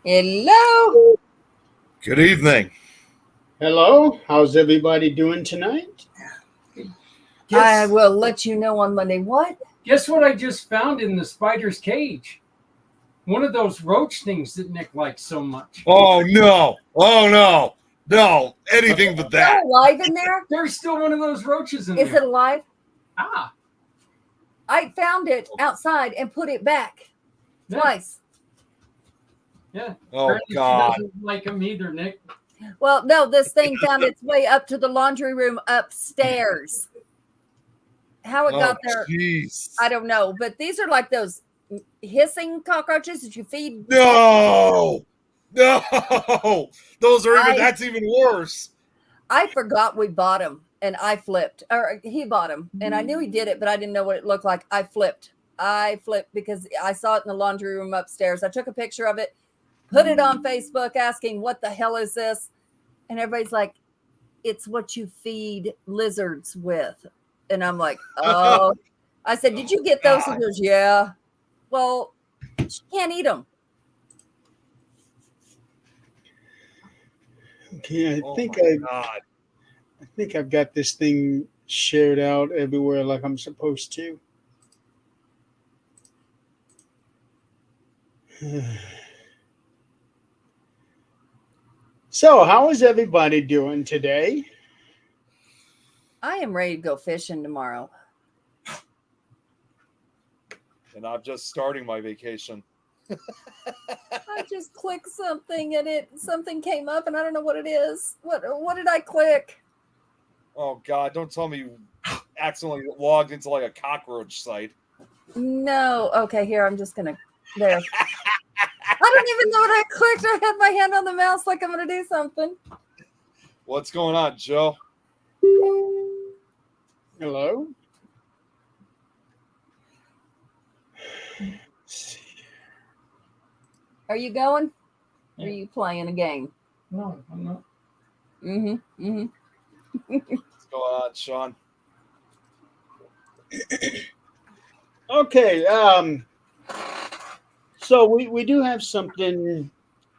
Hello. Good evening. Hello, how's everybody doing tonight? I Guess, will let you know on Monday. What? guess what I just found in the spider's cage? One of those roach things that Nick likes so much. Oh no! Oh no! No! Anything but that. Still alive in there? There's still one of those roaches in Is there. it alive? Ah, I found it outside and put it back yeah, twice. yeah. Oh Apparently God! she doesn't like them either, Nick. Well, no, this thing found its way up to the laundry room upstairs. How it Oh got there, jeez! I don't know. But these are like those hissing cockroaches that you feed. No! No! Those are even. I That's even worse. I forgot we bought them, and I flipped. Or he bought them, and I knew he did it, but I didn't know what it looked like. I flipped. I flipped because I saw it in the laundry room upstairs. I took a picture of it, put it on Facebook, asking, "What the hell is this?" And everybody's like, "It's what you feed lizards with." And I'm like, "Oh." I said, "Did you get those?" He God. goes, "Yeah." Well, she can't eat them. Okay, Oh think my I, God! I think I've got this thing shared out everywhere like I'm supposed to. So, how is everybody doing today? I am ready to go fishing tomorrow. And I'm just starting my vacation. I just clicked something and something came up and I don't know what it is. What did I click? Oh God! Don't tell me you accidentally logged into like a cockroach site. No. Okay, here I'm just gonna there. I don't even know what I clicked. I had my hand on the mouse like I'm gonna do something. What's going on, Joe? Hello? Are you going? Or are you playing a game? No, I'm not. Mm-hmm. Mm-hmm. What's going on, Sean? Okay, so we do have something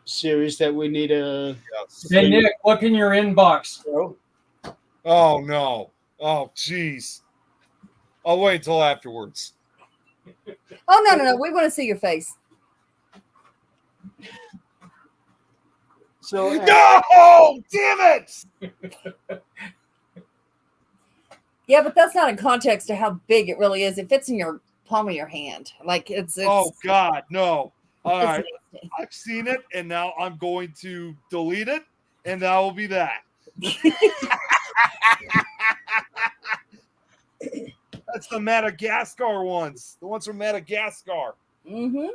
serious that we need to Yes. Hey, Nick, look in your inbox. show. Oh no! Oh jeez! I'll wait until afterwards. Oh no. We want to see your face. So, No! Damn it! Yeah, but that's not in context to how big it really is. It fits in your palm of your hand. Like Oh God, no! All it's right, nasty. I've seen it, and now I'm going to delete it, and that will be that. That's the Madagascar ones, the ones from Madagascar. Mm-hmm.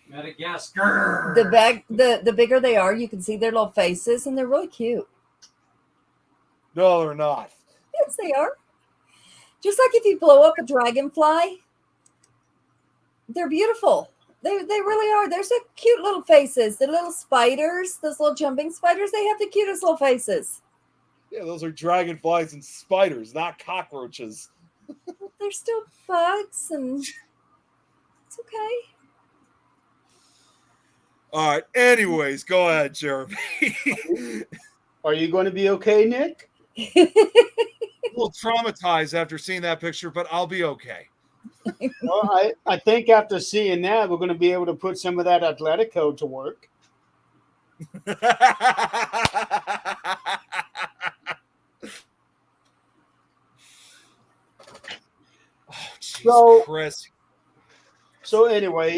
Madagascar. The bigger they are, you can see their little faces and they're really cute. No, they're not. Yes, they are. Just like if you blow up a dragonfly, they're beautiful. They really are. They're so cute little faces. The little spiders, those little jumping spiders, they have the cutest little faces. Yeah, those are dragonflies and spiders, not cockroaches. They're still bugs, and it's okay. All right. Anyways, go ahead, Jeremy. are you going to be okay, Nick? A little traumatized after seeing that picture, but I'll be okay. Well, I think after seeing that, we're going to be able to put some of that Atletico to work. Oh, jeez, So, Chris. so anyway,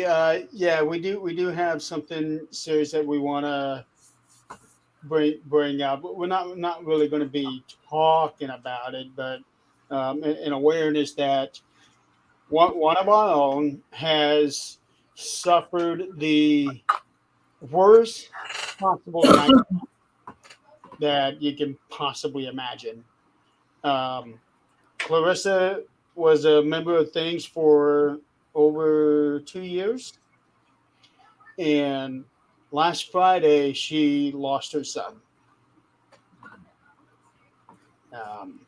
yeah, we do have something serious that we want to bring out, but we're not really going to be talking about it, but an awareness that one of our own has suffered the worst possible night that you can possibly imagine. Um, Clarissa was a member of Things for over 2 years, and last Friday she lost her son. Um,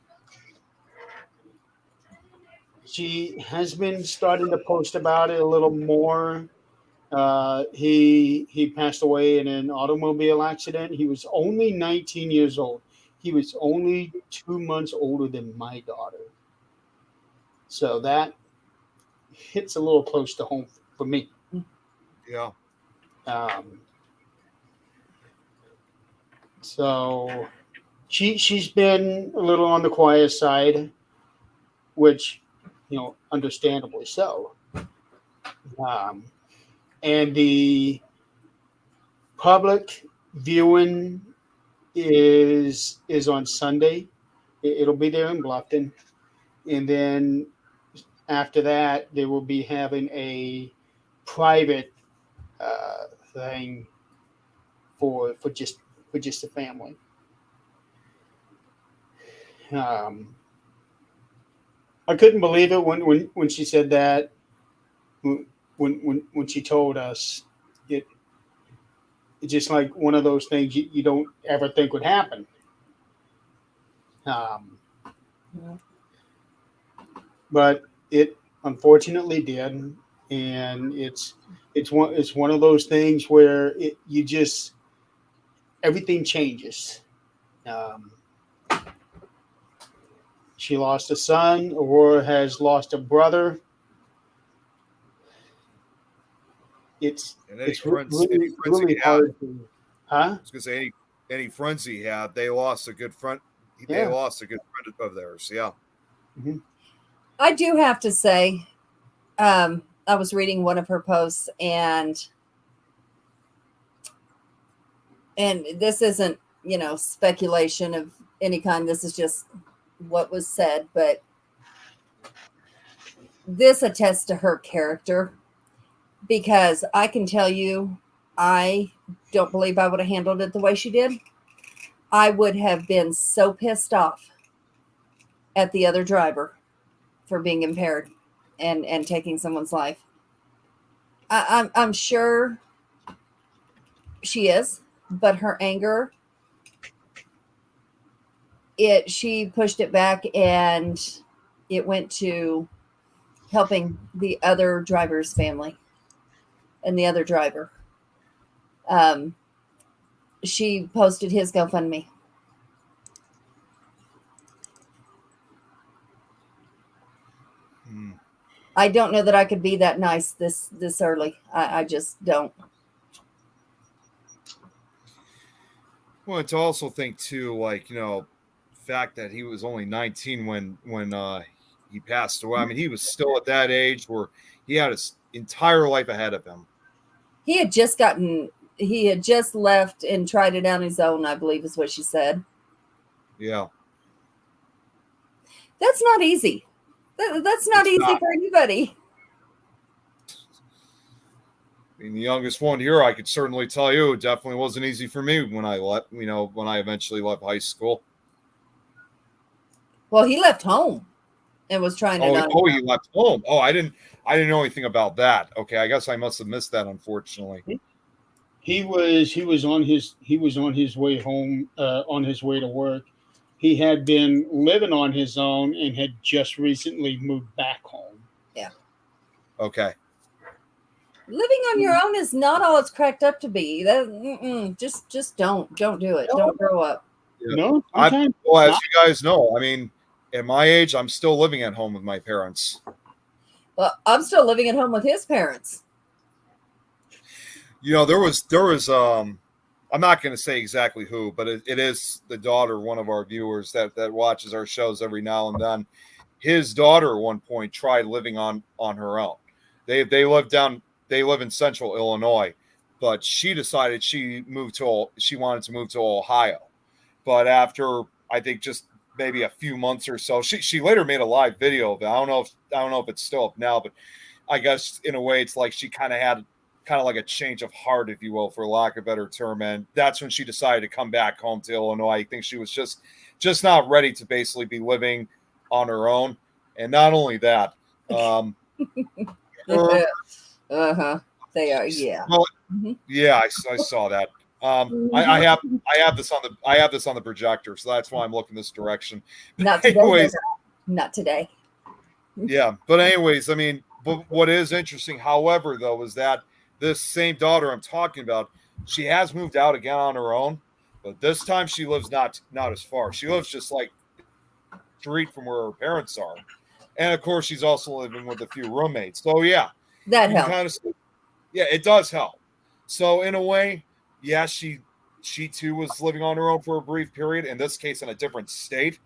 she has been starting to post about it a little more. He passed away in an automobile accident. He was only 19 years old. He was only 2 months older than my daughter. So that hits a little close to home for me. Yeah. So she's been a little on the quiet side, which, understandably so. And the public viewing is on Sunday. It'll be there in Bluffton, and then after that, they will be having a private thing for just the family. I couldn't believe it when she said that. When she told us, it's just like one of those things you don't ever think would happen. But it unfortunately did, and it's one of those things where everything changes. She lost a son. Aurora has lost a brother. It's any friends really he had, hard. Huh? I was gonna say any friends he had, they lost a good friend. They lost a good friend of theirs. Yeah. Mm-hmm. I do have to say, I was reading one of her posts, and this isn't, speculation of any kind. This is just what was said, but this attests to her character, because I can tell you, I don't believe I would have handled it the way she did. I would have been so pissed off at the other driver for being impaired and taking someone's life. I'm sure she is, but her anger, she pushed it back, and it went to helping the other driver's family and the other driver. She posted his GoFundMe. I don't know that I could be that nice this early. I just don't. Well, to also think too, the fact that he was only 19 when he passed away. I mean, he was still at that age where he had his entire life ahead of him. He had just left and tried it on his own, I believe is what she said. Yeah. That's not easy. That's not easy for anybody. Being the youngest one here, I could certainly tell you it definitely wasn't easy for me when I eventually left high school. Well, he left home and was trying to. He left home. Oh, I didn't know anything about that. Okay, I guess I must have missed that, unfortunately. He was on his way home, on his way to work. He had been living on his own and had just recently moved back home. Yeah. Okay. Living on your own is not all it's cracked up to be. Just don't do it. Don't grow up. Yeah. No. As you guys know, I mean, at my age, I'm still living at home with my parents. Well, I'm still living at home with his parents. There was I'm not going to say exactly who, but it is the daughter, one of our viewers that watches our shows every now and then. His daughter at one point tried living on her own. They live in central Illinois, but she decided she wanted to move to Ohio. But after, I think, just maybe a few months or so, she later made a live video of it. I don't know if it's still up now, but I guess in a way it's like she kind of had like a change of heart, if you will, for lack of a better term. And that's when she decided to come back home to Illinois. I think she was just not ready to basically be living on her own. And not only that, They are, yeah. Well, yeah, I saw that. I have this on the projector, so that's why I'm looking this direction. Not today. Anyways, not today. Yeah, but anyways, I mean, but what is interesting, however, though, is that this same daughter I'm talking about, she has moved out again on her own, but this time she lives not as far. She lives just like street from where her parents are, and of course, she's also living with a few roommates. So yeah, That you can helps. kind of yeah, it does help. So in a way, yeah, she too was living on her own for a brief period. In this case, in a different state,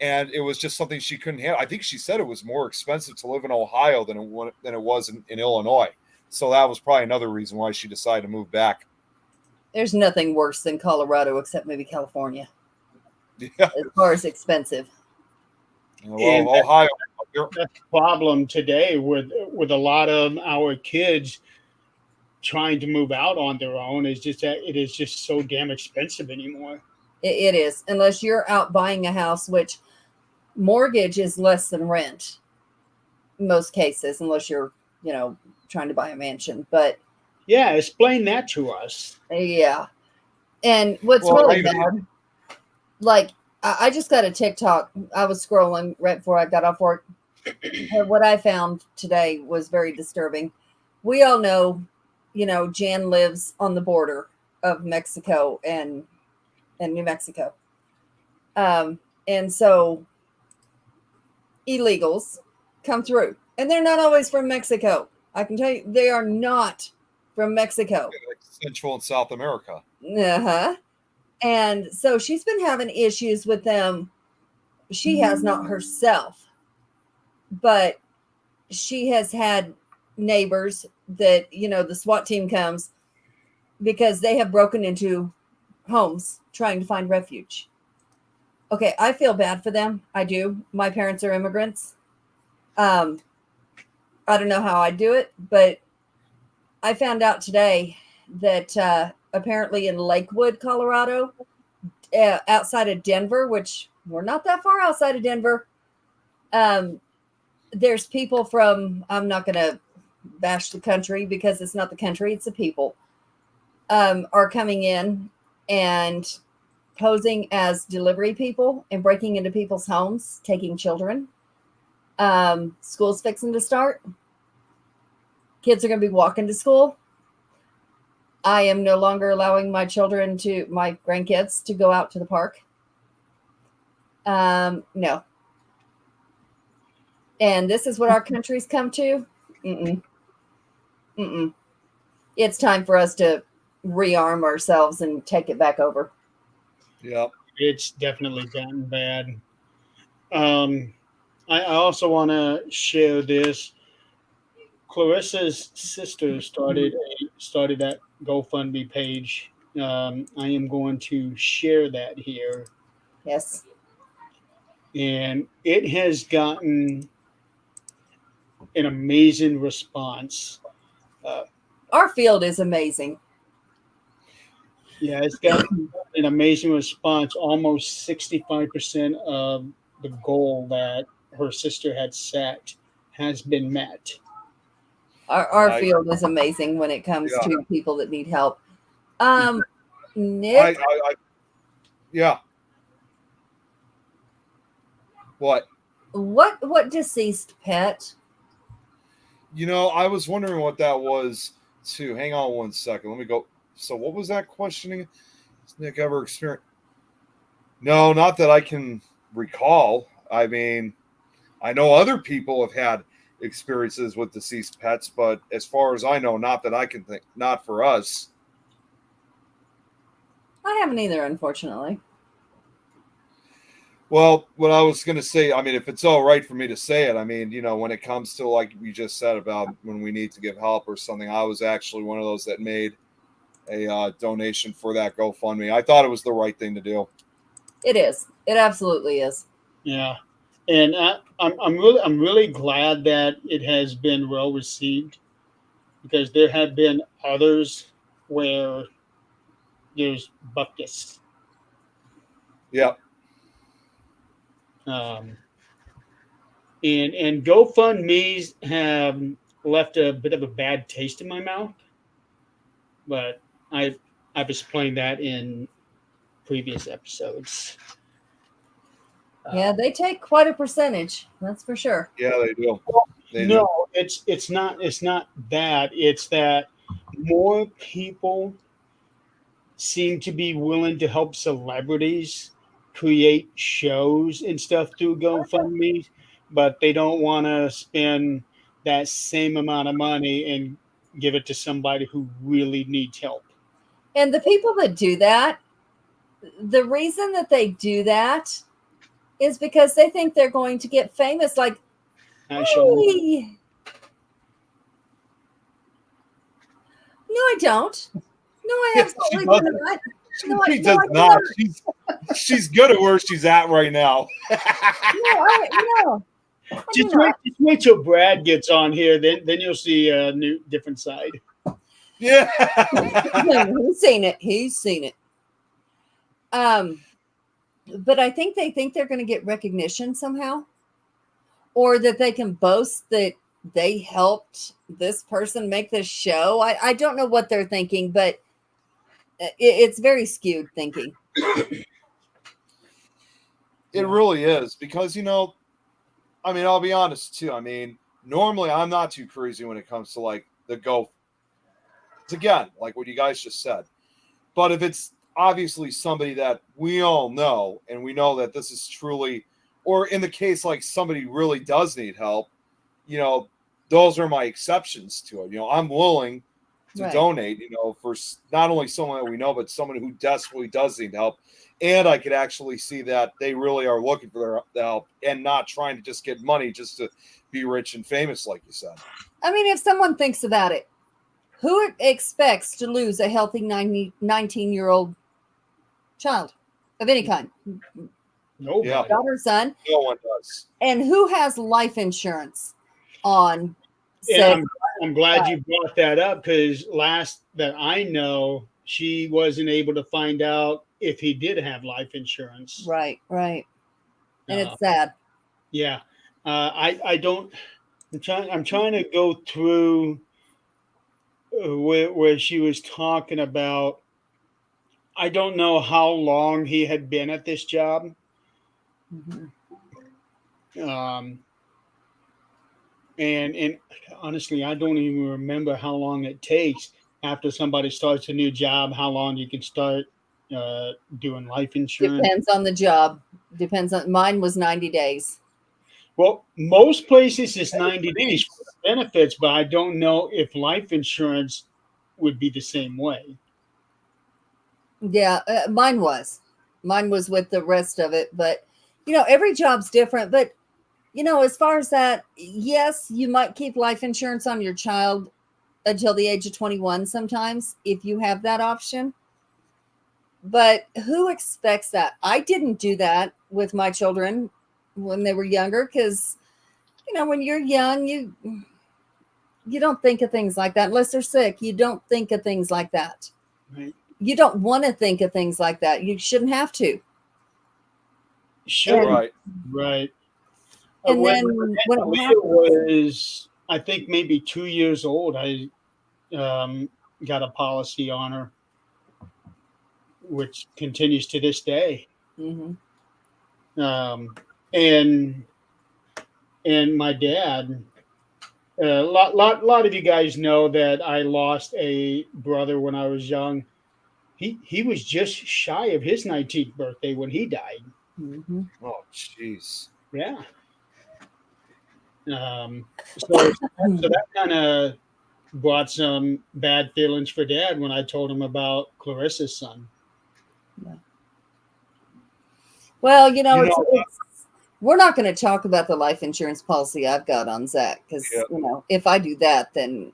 and it was just something she couldn't handle. I think she said it was more expensive to live in Ohio than it was in Illinois. So that was probably another reason why she decided to move back. There's nothing worse than Colorado except maybe California Yeah, as far as expensive. And well, Ohio. that's the problem today with a lot of our kids trying to move out on their own is just that it is just so damn expensive anymore. It is, unless you're out buying a house, which mortgage is less than rent in most cases, unless you're, trying to buy a mansion. But Yeah, explain that to us. yeah. And what's Well, really even- bad, like I just got a TikTok. I was scrolling right before I got off work. And what I found today was very disturbing. We all know, Jan lives on the border of Mexico and New Mexico. And so illegals come through, and they're not always from Mexico. I can tell you, they are not from Mexico. Like Central and South America. Uh-huh. And so she's been having issues with them. She has not herself, but she has had neighbors that, the SWAT team comes because they have broken into homes trying to find refuge. Okay, I feel bad for them. I do. My parents are immigrants. I don't know how I do it, but I found out today that apparently in Lakewood, Colorado, outside of Denver, which we're not that far outside of Denver, there's people from, I'm not going to bash the country because it's not the country, it's the people, are coming in and posing as delivery people and breaking into people's homes, taking children. School's fixing to start. Kids are going to be walking to school. I am no longer allowing my grandkids to go out to the park. No. And this is what our country's come to. It's time for us to rearm ourselves and take it back over. Yep. It's definitely gotten bad. I also want to share this. Clarissa's sister started that GoFundMe page. I am going to share that here, Yes. and it has gotten an amazing response. Our field is amazing. Yeah, it's got an amazing response. Almost 65% of the goal that her sister had set has been met. Our Right. field is amazing when it comes Yeah. to people that need help. Nick, Yeah. What? what deceased pet? I was wondering what that was too. Hang on one second. Let me go. So, what was that questioning? Has Nick ever experienced? No, not that I can recall. I mean, I know other people have had experiences with deceased pets, but as far as I know, not that I can think, not for us. I haven't either, unfortunately. Well, what I was going to say, I mean, if it's all right for me to say it, I mean, when it comes to like you just said about when we need to give help or something, I was actually one of those that made a donation for that GoFundMe. I thought it was the right thing to do. It is. It absolutely is. Yeah, and I'm really glad that it has been well received, because there have been others where there's buckets. Yeah. And GoFundMe's have left a bit of a bad taste in my mouth, but I've explained that in previous episodes. Yeah, they take quite a percentage. That's for sure. Yeah, they do. They do. No, it's not that. It's that more people seem to be willing to help celebrities create shows and stuff through GoFundMe, but they don't want to spend that same amount of money and give it to somebody who really needs help. And the people that do that, the reason that they do that is because they think they're going to get famous. Like, Actually, hey. No, I don't. No, I Yes, she absolutely do doesn't. not. No, She does I do not. She's good at where she's at right now. No, I do not. just wait till Brad gets on here, then you'll see a new different side. Yeah. He's seen it. He's seen it. But I think they think they're going to get recognition somehow, or that they can boast that they helped this person make this show. I don't know what they're thinking, but it's very skewed thinking. It really is because, I mean, I'll be honest too. I mean, normally I'm not too crazy when it comes to like the go. Again, like what you guys just said. But if it's obviously somebody that we all know and we know that this is truly, or in the case like somebody really does need help, those are my exceptions to it. I'm willing to Right. donate, for not only someone that we know, but someone who desperately does need help. And I could actually see that they really are looking for their help and not trying to just get money just to be rich and famous, like you said. I mean, if someone thinks about it, who expects to lose a healthy 19-year-old child of any kind? No, Yeah. Daughter, son. No one does. And who has life insurance on? And I'm glad you brought that up because last that I know, she wasn't able to find out if he did have life insurance. Right. And it's sad. Yeah. I don't. I'm trying to go through where she was talking about. I don't know how long he had been at this job. Mhm. And honestly, I don't even remember how long it takes after somebody starts a new job, how long you can start doing life insurance. Depends on the job. Depends on. Mine was 90 days. Well, most places it's 90 days for the benefits, but I don't know if life insurance would be the same way. Yeah, mine was. Mine was with the rest of it, but every job's different. But as far as that, yes, you might keep life insurance on your child until the age of 21 sometimes if you have that option. But who expects that? I didn't do that with my children when they were younger because, when you're young, you don't think of things like that unless they're sick. You don't think of things like that. Right. You don't want to think of things like that. You shouldn't have to. Sure. Right. And then when it Leah happens, was, I think, maybe 2 years old, I got a policy on her, which continues to this day. Mhm. And my dad, a lot of you guys know that I lost a brother when I was young. He was just shy of his 19th birthday when he died. Mhm. Oh, jeez. Yeah. So that kind of brought some bad feelings for Dad when I told him about Clarissa's son. Well, we're not going to talk about the life insurance policy I've got on Zach because, if I do that, then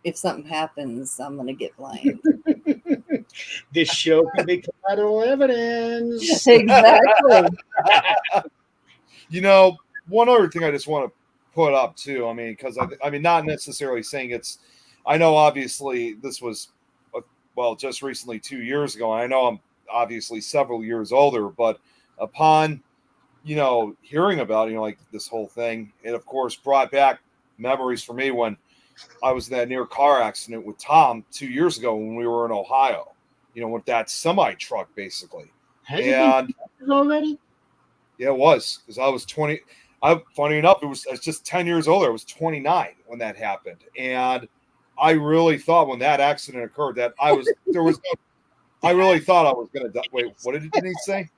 if something happens, I'm going to get blamed. This show can be collateral evidence. Exactly. One other thing I just want to put up too. I mean, because I mean, not necessarily saying it's. I know obviously this was, just recently 2 years ago. I know I'm obviously several years older, but upon hearing about like this whole thing, it of course brought back memories for me when I was in that near car accident with Tom 2 years ago when we were in Ohio. With that semi truck basically. Has it been already? Yeah, it was because I was 20. Funny enough, I was just 10 years older. I was 29 when that happened, and I really thought when that accident occurred that I really thought I was going to die. Wait, what did Denise say?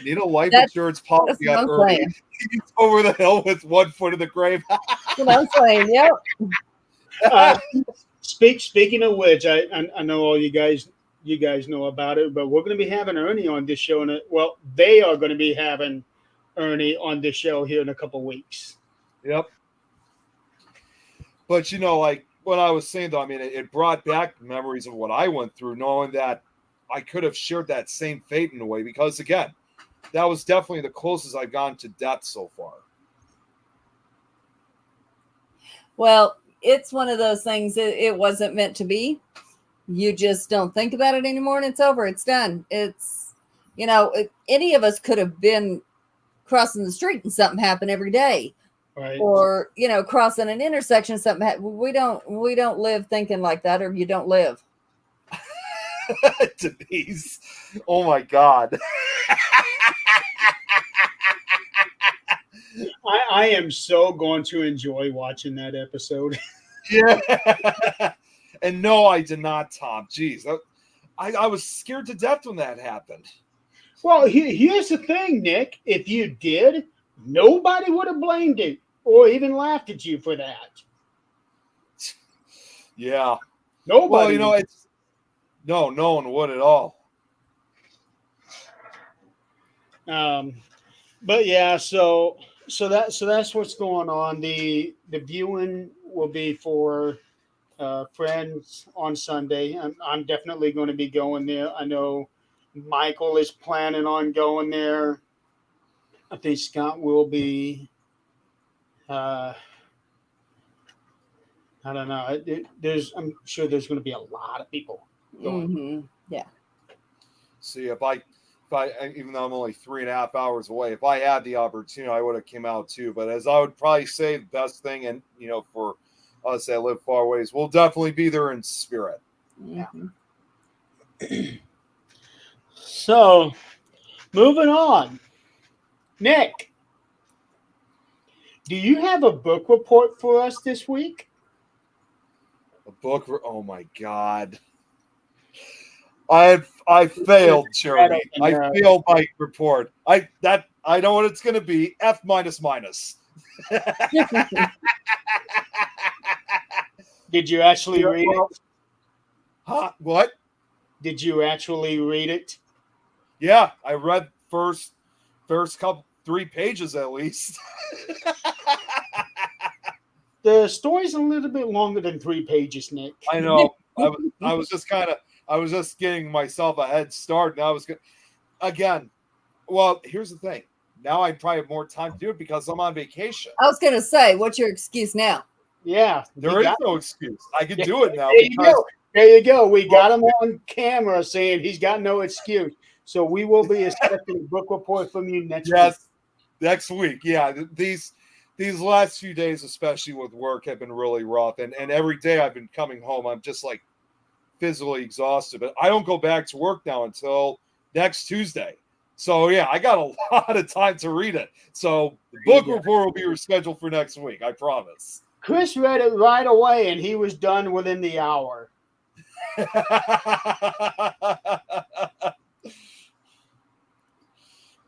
Need a life That's insurance what policy I'm on Ernie. saying. He's over the hill with 1 foot in the grave. That's what I'm saying. Yep. Speaking of which, I know all you guys know about it, but we're going to be having Ernie on this show. Well, they are going to be having Ernie on this show here in a couple weeks. Yep. But like what I was saying, though, I mean, it brought back memories of what I went through, knowing that I could have shared that same fate in a way. Because again, that was definitely the closest I've gone to death so far. Well, it's one of those things that it wasn't meant to be. You just don't think about it anymore, and it's over. It's done. It's, any of us could have been crossing the street and something happened every day. Right. Or, crossing an intersection, something we don't live thinking like that, or you don't live. Denise. Oh my God. I am so going to enjoy watching that episode. Yeah. And no, I did not, Tom. Jeez. I was scared to death when that happened. Well, here's the thing, Nick. If you did, nobody would have blamed you or even laughed at you for that. Yeah. Nobody. Well, no one would at all. But yeah, so that's what's going on. The viewing will be for Friends on Sunday. I'm definitely going to be going there. I know Michael is planning on going there. I think Scott will be. I don't know. I'm sure there's going to be a lot of people going. Mm-hmm. Yeah. See, if I, even though I'm only 3.5 hours away, if I had the opportunity, I would have came out too. But as I would probably say, the best thing, and for us that live far ways, we'll definitely be there in spirit. Mm-hmm. So, moving on, Nick, do you have a book report for us this week? A book? Oh my God! I failed, Charity. I failed my report. I know what it's going to be. F minus. Did you actually read it? Huh? What? Did you actually read it? Yeah, I read first couple 3 pages at least. The story's a little bit longer than 3 pages, Nick. I know. I was just getting myself a head start, and I was again. Well, here's the thing. Now I probably have more time to do it because I'm on vacation. I was going to say, what's your excuse now? Yeah, there is no excuse. I can do it now. There you go. We got him on camera saying he's got no excuse. So we will be expecting a book report from you next week. Next week. Yeah, these last few days, especially with work, have been really rough. And every day I've been coming home, I'm just like physically exhausted. But I don't go back to work now until next Tuesday. So yeah, I got a lot of time to read it. So the book report will be rescheduled for next week. I promise. Chris read it right away, and he was done within the hour.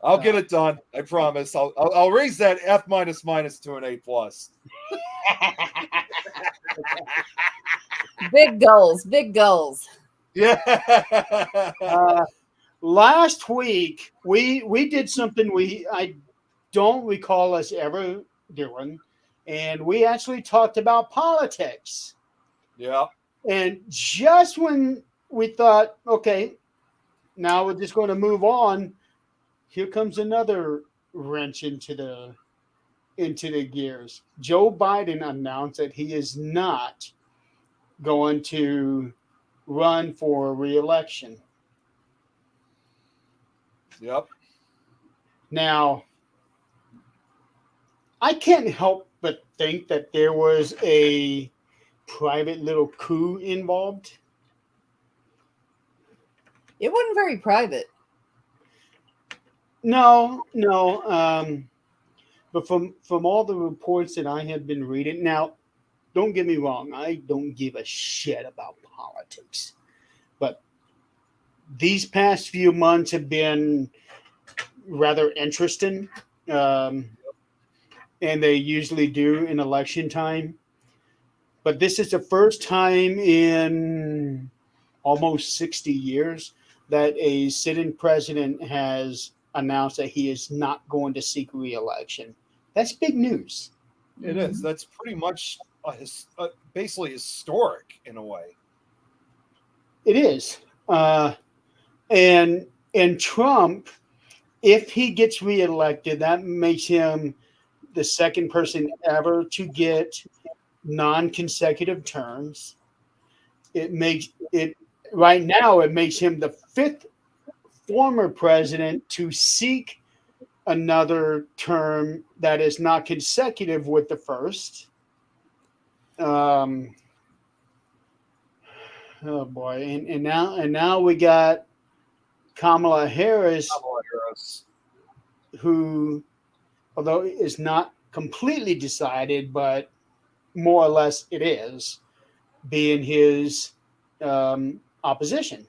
I'll get it done. I promise. I'll raise that F minus to an A+. Big goals. Yeah. Last week we did something I don't recall us ever doing, and we actually talked about politics. Yeah. And just when we thought, okay, now we're just going to move on, here comes another wrench into the gears. Joe Biden announced that he is not going to run for re-election. Yep. Now, I can't help but think that there was a private little coup involved. It wasn't very private. No, no. But from all the reports that I have been reading, now, don't get me wrong, I don't give a shit about politics, but these past few months have been rather interesting, um, and they usually do in election time. But this is the first time in almost 60 years that a sitting president has announced that he is not going to seek re-election. That's big news. It is. That's pretty much basically historic in a way. It is. And Trump, if he gets reelected, that makes him the second person ever to get non-consecutive terms. It makes it right now. It makes him the fifth former president to seek another term that is not consecutive with the first. Oh boy, and now we got Kamala Harris, who, although is not completely decided, but more or less it is, being his opposition.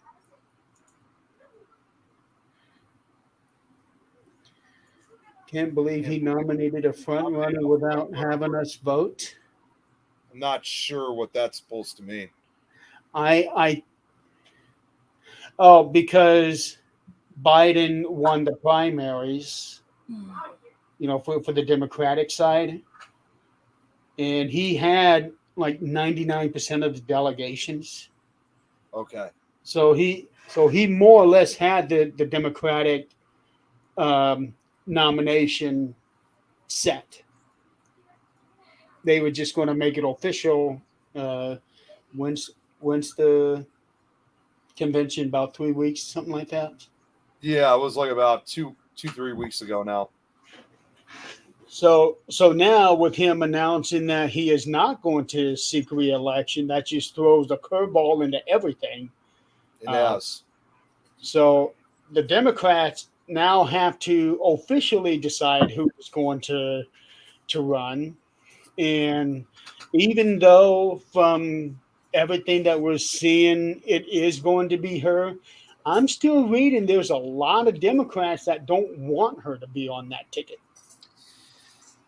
Can't believe he nominated a front runner without having us vote. I'm not sure what that's supposed to mean. Because Biden won the primaries, for the Democratic side, and he had like 99% of the delegations. Okay. So he more or less had the Democratic nomination set. They were just going to make it official. When's the convention? About 3 weeks, something like that. Yeah, it was like about 3 weeks ago now. So now with him announcing that he is not going to seek re-election, that just throws a curveball into everything. It has. So the Democrats now have to officially decide who is going to run. And even though from everything that we're seeing, it is going to be her, I'm still reading there's a lot of Democrats that don't want her to be on that ticket.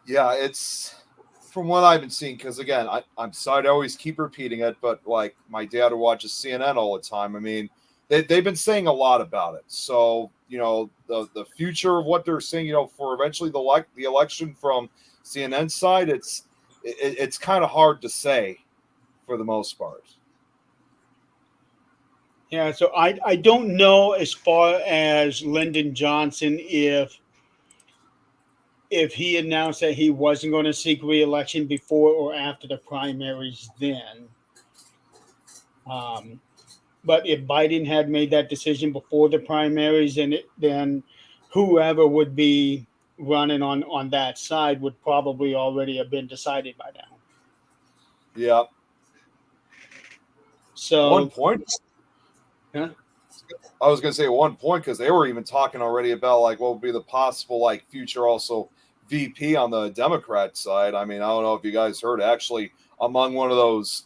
Yeah, it's from what I've been seeing, because again, I'm sorry to always keep repeating it, but like my dad who watches CNN all the time, I mean, they've been saying a lot about it. So, the future of what they're saying, for eventually the election from CNN side, it's kind of hard to say for the most part. Yeah, so I don't know as far as Lyndon Johnson if he announced that he wasn't going to seek re-election before or after the primaries then. But if Biden had made that decision before the primaries, then whoever would be running on that side would probably already have been decided by now. Yeah. So 1 point. Huh? I was going to say 1 point because they were even talking already about like what would be the possible like future also VP on the Democrat side. I mean, I don't know if you guys heard, actually among one of those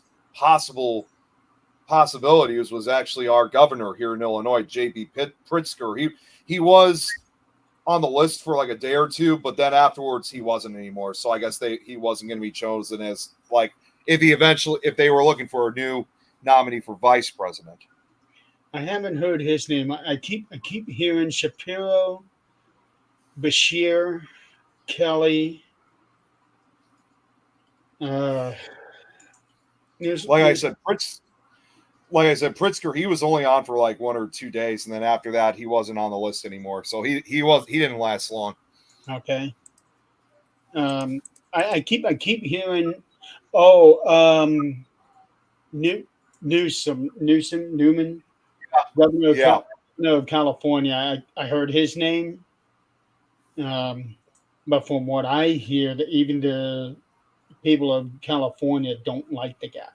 possibilities was actually our governor here in Illinois, J.B. Pritzker. He was on the list for like a day or two, but then afterwards he wasn't anymore. So I guess he wasn't going to be chosen as like if they were looking for a new nominee for vice president. I haven't heard his name. I keep hearing Shapiro, Bashir, Kelly. Like I said, Pritzker, he was only on for like 1 or 2 days, and then after that, he wasn't on the list anymore. So he didn't last long. Okay. I keep hearing, Newman, governor of California. I heard his name, but from what I hear, that even the people of California don't like the guy.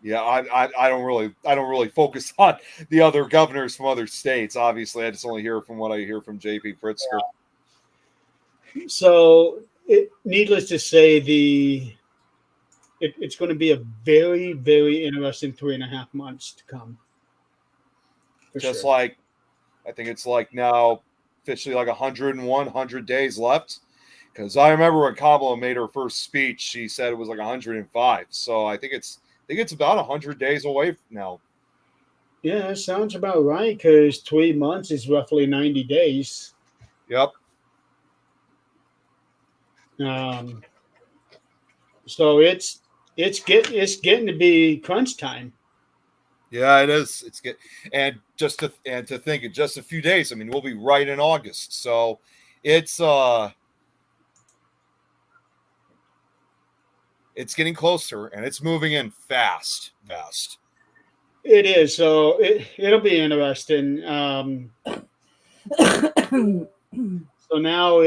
Yeah, I don't really focus on the other governors from other states. Obviously, I just only hear from what I hear from JP Pritzker. So, needless to say, it's going to be a very, very interesting 3.5 months to come. Just Sure. like I think it's like now officially like 100 days left. Because I remember when Kamala made her first speech, she said it was like 105. So I think it's about 100 days away now. Yeah, that sounds about right. Because 3 months is roughly 90 days. Yep. So it's getting to be crunch time. Yeah, it is. It's good. And to think in just a few days, I mean, we'll be right in August. So it's getting closer and it's moving in fast. It is. So it'll be interesting. So now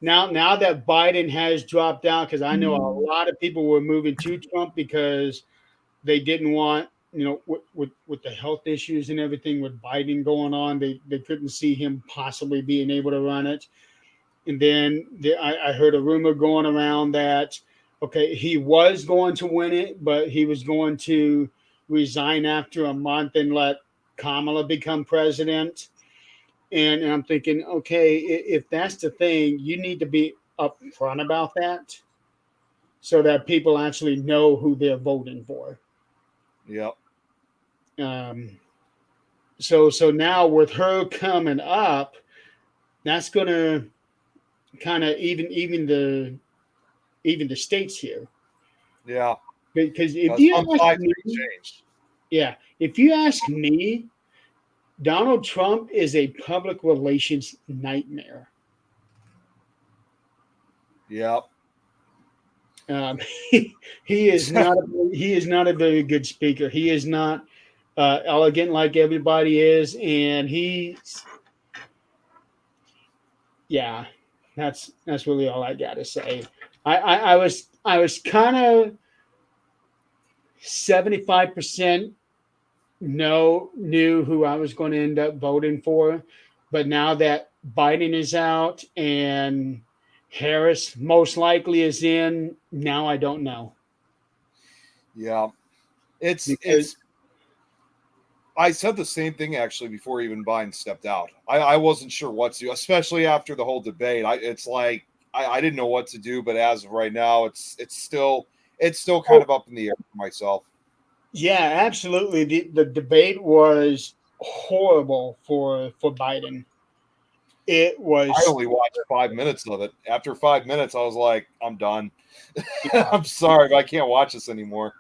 now that Biden has dropped out, because I know a lot of people were moving to Trump because they didn't want, with the health issues and everything with Biden going on, they couldn't see him possibly being able to run it. And then I heard a rumor going around that, okay, he was going to win it, but he was going to resign after a month and let Kamala become president. And I'm thinking, okay, if that's the thing, you need to be upfront about that so that people actually know who they're voting for. Yep. So now with her coming up, that's going to kind of even the states here. Yeah. Because if you ask me, change. yeah, if you ask me, Donald Trump is a public relations nightmare. Yep. He is not a very good speaker. He is not elegant like everybody is, and that's really all I got to say. I was kind of 75% knew who I was going to end up voting for, but now that Biden is out and Harris most likely is in, now I don't know. Yeah. It's I said the same thing actually before even Biden stepped out. I wasn't sure what to do, especially after the whole debate. I didn't know what to do, but as of right now, it's still kind of up in the air for myself. Yeah, absolutely. The debate was horrible for Biden. It was. I only watched 5 minutes of it. After 5 minutes, I was like, I'm done. I'm sorry, but I can't watch this anymore.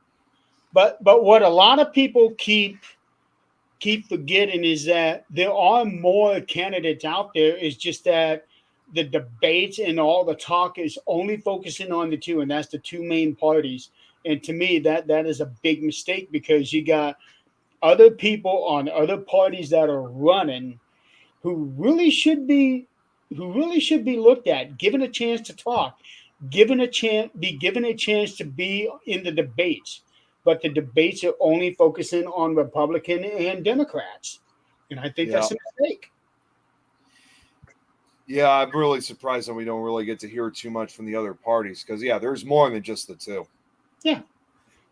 But what a lot of people keep forgetting is that there are more candidates out there. It's just that the debates and all the talk is only focusing on the two, and that's the two main parties. And to me, that is a big mistake because you got other people on other parties that are running who really should be looked at, given a chance to talk, be given a chance to be in the debates. But the debates are only focusing on Republican and Democrats. And I think that's a mistake. Yeah, I'm really surprised that we don't really get to hear too much from the other parties because, there's more than just the two. Yeah,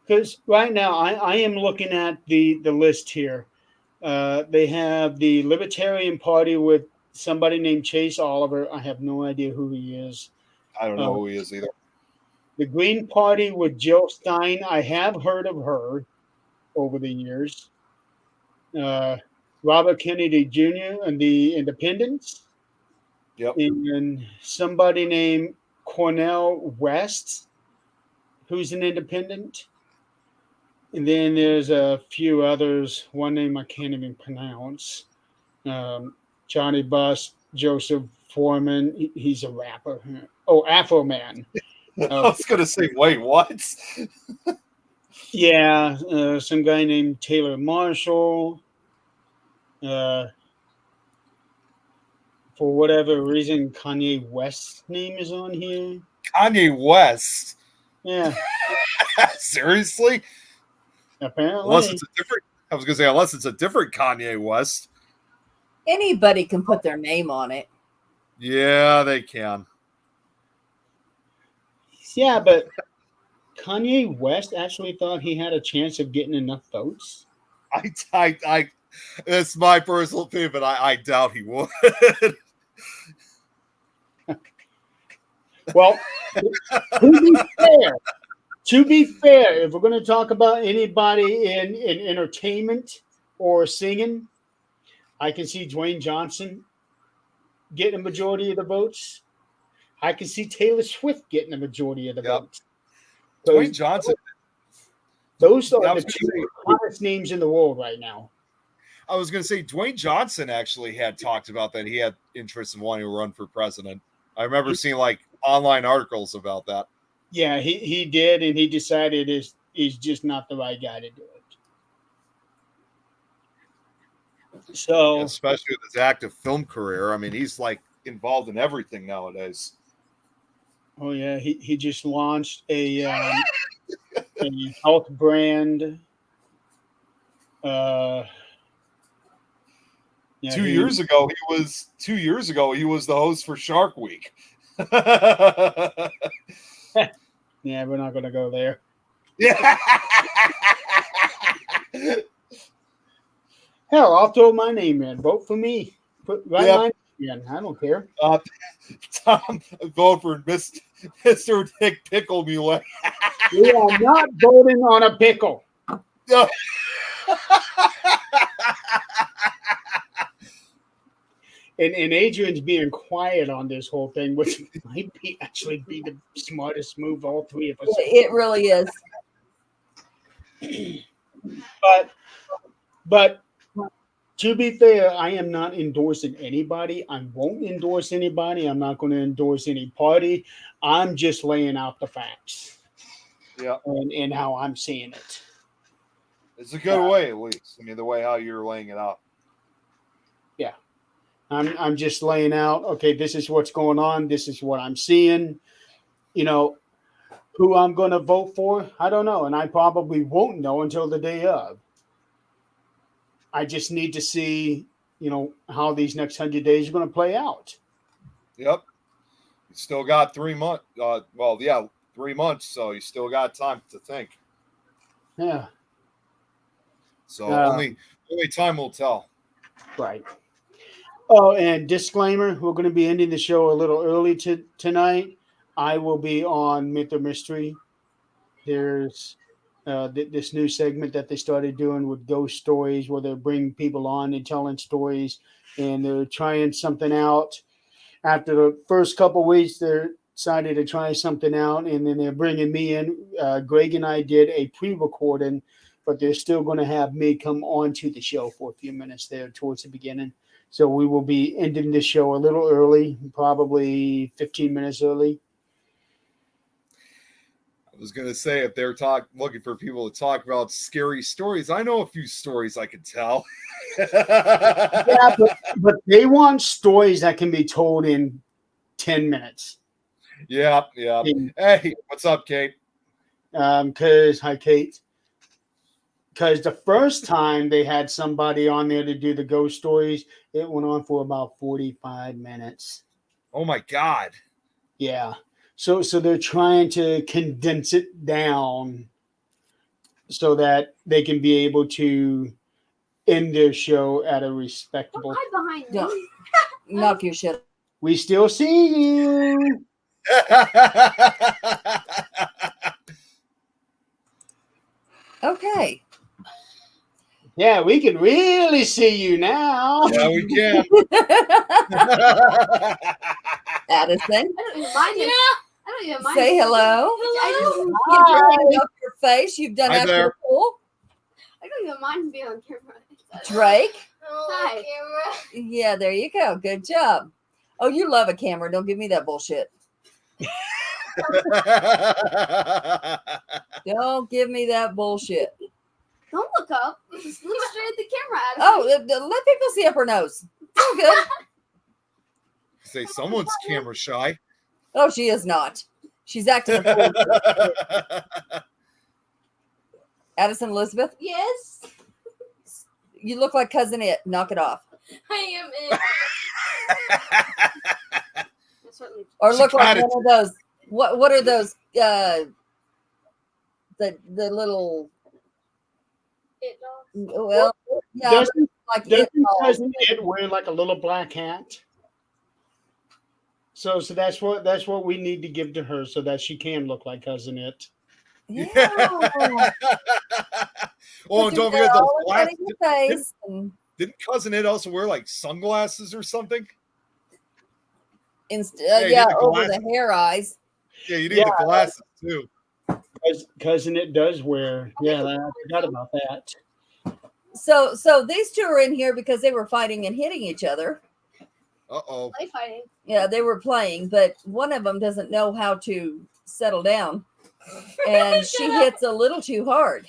because right now I am looking at the list here. They have the Libertarian Party with somebody named Chase Oliver. I have no idea who he is. I don't know who he is either. The Green Party with Jill Stein. I have heard of her over the years. Robert Kennedy Jr. and the Independents. Yep. And somebody named Cornel West, who's an independent. And then there's a few others. One name I can't even pronounce. Johnny Bus, Joseph Foreman. He's a rapper. Oh, Afro Man. I was going to say, wait, what? Yeah, some guy named Taylor Marshall. For whatever reason, Kanye West's name is on here. Kanye West? Yeah. Seriously? Apparently. Unless it's a different. I was gonna say unless it's a different Kanye West. Anybody can put their name on it. Yeah, they can. Yeah, but Kanye West actually thought he had a chance of getting enough votes. I it's my personal opinion, but I doubt he would. Well, to be fair, if we're going to talk about anybody in entertainment or singing, I can see Dwayne Johnson getting a majority of the votes. I can see Taylor Swift getting a majority of the Yep. votes. Dwayne Johnson. Those are I the was gonna two say- hottest names in the world right now. I was going to say Dwayne Johnson actually had talked about that he had interest in wanting to run for president. I remember seeing like online articles about that. Yeah, he did, and he decided he's just not the right guy to do it. So, Especially with his active film career. I mean, he's like involved in everything nowadays. oh yeah, he just launched a health brand. Yeah, 2 years ago, he was the host for Shark Week. Yeah, we're not going to go there. Yeah. Hell, I'll throw my name in. Vote for me. Write Yep. my name in. I don't care. Tom, vote for Mr. Dick Pickle Mule. We are not voting on a pickle. No. And Adrian's being quiet on this whole thing, which might actually be the smartest move all three of us. It really is. But to be fair, I am not endorsing anybody. I won't endorse anybody. I'm not going to endorse any party. I'm just laying out the facts. Yeah. And how I'm seeing it. It's a good way, at least. I mean, the way how you're laying it out. Yeah. I'm just laying out, okay, this is what's going on. This is what I'm seeing. You know, who I'm going to vote for, I don't know. And I probably won't know until the day of. I just need to see, you know, how these next 100 days are going to play out. Yep. You still got 3 months. 3 months. So you still got time to think. Yeah. So only time will tell. Right. Oh, and disclaimer, we're going to be ending the show a little early tonight. I will be on Myth or Mystery. There's this new segment that they started doing with ghost stories where they're bringing people on and telling stories, and they're trying something out. After the first couple of weeks, they decided to try something out, and then they're bringing me in. Greg and I did a pre-recording, but they're still going to have me come on to the show for a few minutes there towards the beginning. So we will be ending the show a little early, probably 15 minutes early. I was going to say, if they're looking for people to talk about scary stories, I know a few stories I could tell. Yeah, but they want stories that can be told in 10 minutes. Yeah. Hey, what's up, Kate? Hi, Kate. Because the first time they had somebody on there to do the ghost stories, it went on for about 45 minutes. Oh my God. Yeah. So they're trying to condense it down so that they can be able to end their show at a respectable. Behind me. Don't knock your shit. We still see you. Okay. Yeah, we can really see you now. Yeah, we can. Addison, I don't even mind it. I don't even mind. say it. hello. I don't, Keep drying off your face. You've done Hi after there. pool. I don't even mind being on camera. Drake. Hi. Yeah, there you go. Good job. Oh, you love a camera. Don't give me that bullshit. Don't give me that bullshit. Don't look up. Just look straight at the camera. Adam. Oh, let people see up her nose. It's all good. Say someone's camera shy. Oh, she is not. She's acting a fool. Addison Elizabeth, Yes, you look like Cousin It. Knock it off. I am it. I certainly. Or She look like got it. one of those. What are those? The little. It dogs. Well, yeah, Doesn't like it doesn't dolls. Cousin Ed wear like a little black hat? So that's what we need to give to her so that she can look like Cousin It. Yeah. Oh, and don't forget those all in front glasses. of your face. And Didn't Cousin Ed also wear like sunglasses or something? you Yeah, the over glasses. the hair eyes. Yeah, you need Yeah. the glasses too. Cousin It does wear. Yeah, I forgot about that. So these two are in here because they were fighting and hitting each other. Uh-oh. Play fighting. Yeah, they were playing, but one of them doesn't know how to settle down, and she Shut up. hits a little too hard.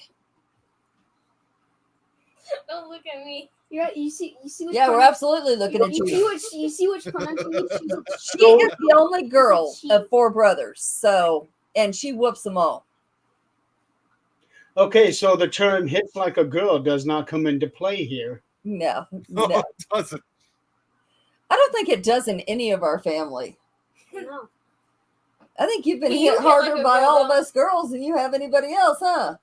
Don't look at me. You see which Yeah, we're part- absolutely looking at you see you. which punch you She is the only girl of 4 brothers, so and she whoops them all. Okay, so the term "hits like a girl" does not come into play here. No, No, no, it doesn't. I don't think it does in any of our family. No. I think you've been Well, you hit hit like harder a by girl, all of though. us girls than you have anybody else, huh?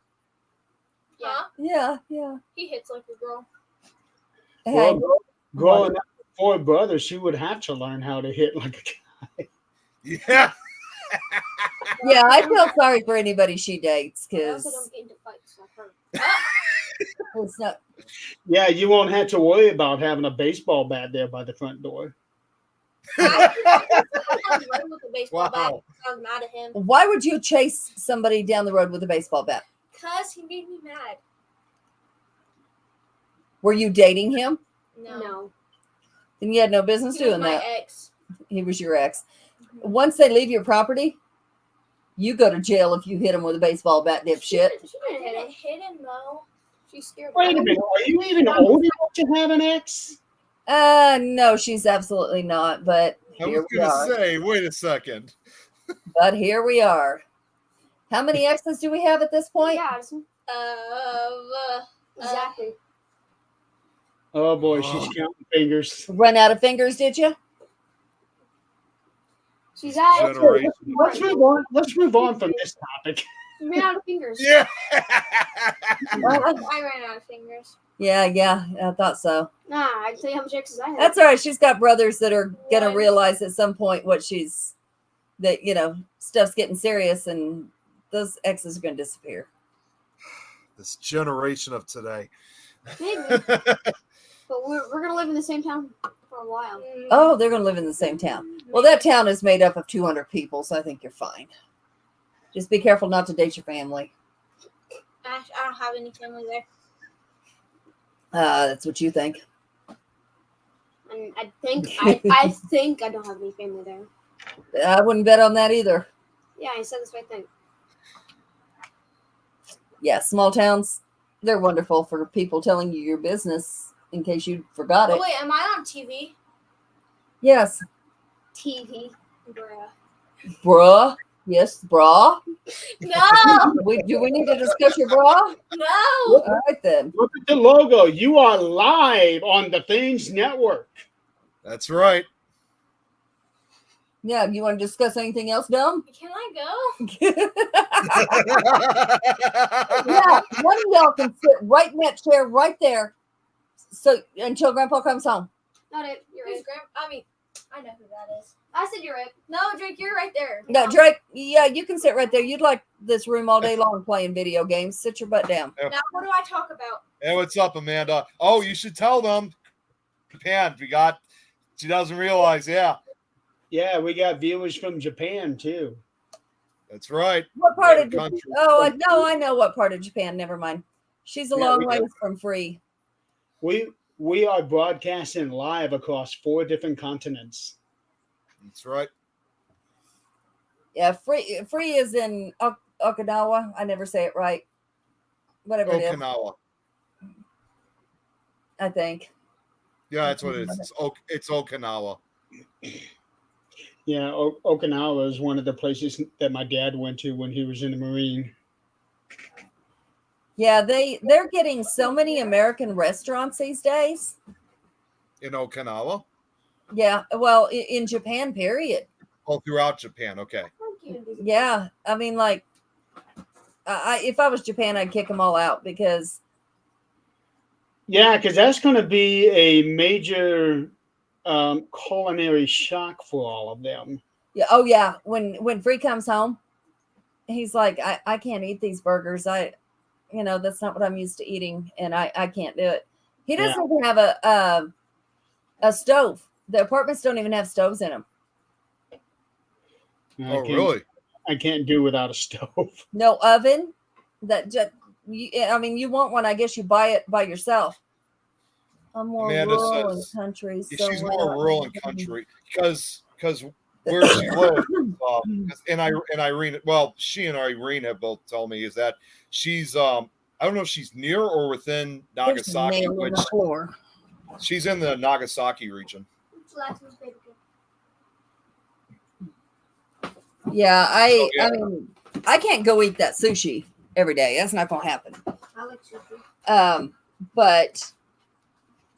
Yeah. Yeah. He hits like a girl. Hey, Well, growing up with 4 brothers, she would have to learn how to hit like a guy. Yeah. yeah, I feel sorry for anybody she dates I because also don't get into fights like her. it's not. Yeah, you won't have to worry about having a baseball bat there by the front door. I was running with a baseball bat Wow. because I was mad at him. Why would you chase somebody down the road with a baseball bat? Because he made me mad. Were you dating him? No. Then you had no business He was doing my that. ex. He was your ex. Once they leave your property, you go to jail if you hit him with a baseball bat, dipshit. She didn't hit him though. She scared Wait a him. minute, are you even old enough to have an ex? No, she's absolutely not. But I here was we gonna are. say, wait a second. But here we are. How many exes do we have at this point? Yeah. Exactly. Oh boy, she's counting fingers. Run out of fingers, did you? She's out. Generation. Let's move on. Let's move on from this topic. She ran out of fingers. Yeah. I ran out of fingers. Yeah, I thought so. Nah, I can tell you how much exes I have. That's all right. She's got brothers that are gonna One. realize at some point that stuff's getting serious, and those exes are gonna disappear. This generation of today. Maybe. But we're gonna live in the same town for a while. Oh, they're gonna live in the same town. Well, that town is made up of 200 people, so I think you're fine. Just be careful not to date your family. I don't have any family there. That's what you think. And I think I don't have any family there. I wouldn't bet on that either. Yeah, I said this right thing. Yeah, small towns, they're wonderful for people telling you your business in case you forgot Oh it. wait, am I on TV? Yes, TV. Bruh. bruh. Yes, bra. No, Do we need to discuss your bra? no. All right then. Look at the logo. You are live on the Things Network. That's right. Yeah, you want to discuss anything else, dumb? Can I go? Yeah, one of y'all can sit right in that chair right there. So until Grandpa comes home. Not it. You're it. I know who that is. I said you're it. No, Drake, you're right there. No, Drake. Yeah, you can sit right there. You'd like this room all day long playing video games. Sit your butt down. Now, what do I talk about? Hey, what's up, Amanda? Oh, you should tell them. Japan, she doesn't realize, yeah. Yeah, we got viewers from Japan too. That's right. What part of Country. Japan? Oh, no, I know what part of Japan. Never mind. She's a Yeah, long we ways do. from free. We are broadcasting live across 4 different continents. That's right. Yeah, free is in Okinawa. I never say it right. Whatever it is, Okinawa. I think. Yeah, that's what it is. It's Okinawa. Yeah, Okinawa is one of the places that my dad went to when he was in the Marine. Yeah, they're getting so many American restaurants these days. In Okinawa? Yeah, well, in Japan, period. Oh, throughout Japan. Okay. Yeah, I mean, like, if I was Japan, I'd kick them all out because Yeah, because that's going to be a major culinary shock for all of them. yeah, oh yeah, when Free comes home, he's like, I can't eat these burgers. That's not what I'm used to eating, and I can't do it. He doesn't even have a stove. The apartments don't even have stoves in them. Oh, really? I can't do without a stove. No oven. You want one? I guess you buy it by yourself. I'm more Amanda rural and says country. she's we're more not- rural and country because where she lives, and Irene. Well, she and Irene have both told me is that she's I don't know if she's near or within There's a Nagasaki, nail in which the floor. she's in the Nagasaki region. Yeah, Oh, yeah. I mean, I can't go eat that sushi every day. That's not gonna happen. I like sushi. But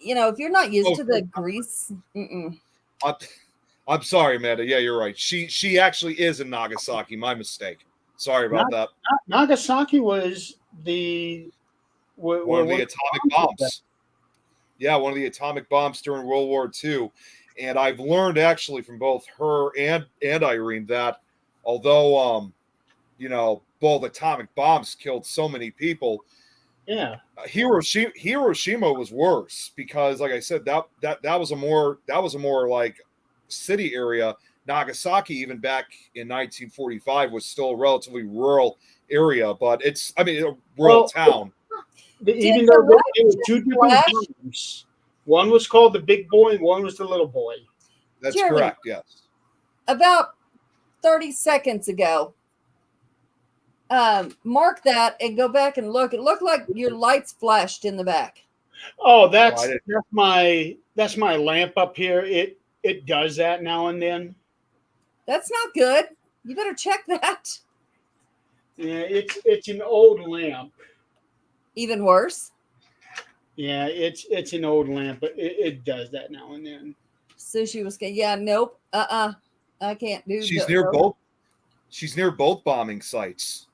if you're not used Oh, to the grease, I'm sorry, Amanda. Yeah, you're right. She actually is in Nagasaki. My mistake. Sorry about that. Nagasaki was One of the atomic bombs. Yeah, one of the atomic bombs during World War II. And I've learned actually from both her and Irene that although both atomic bombs killed so many people, Yeah. Hiroshima was worse because, like I said, that was a more like city area. Nagasaki, even back in 1945, was still a relatively rural area, but a rural town. Even the though there were Russians two different flash? bombs. One was called the big boy and one was the little boy. That's Jeremy. correct. Yes. about 30 seconds ago, mark that and go back and look. It looked like your lights flashed in the back. Oh, that's Why that's my lamp up here. It does that now and then. That's not good. You better check that. Yeah, it's an old lamp. Even worse. Yeah, it's an old lamp, but it does that now and then. Sushi was good. Yeah, nope. I can't do. She's near both. She's near both bombing sites.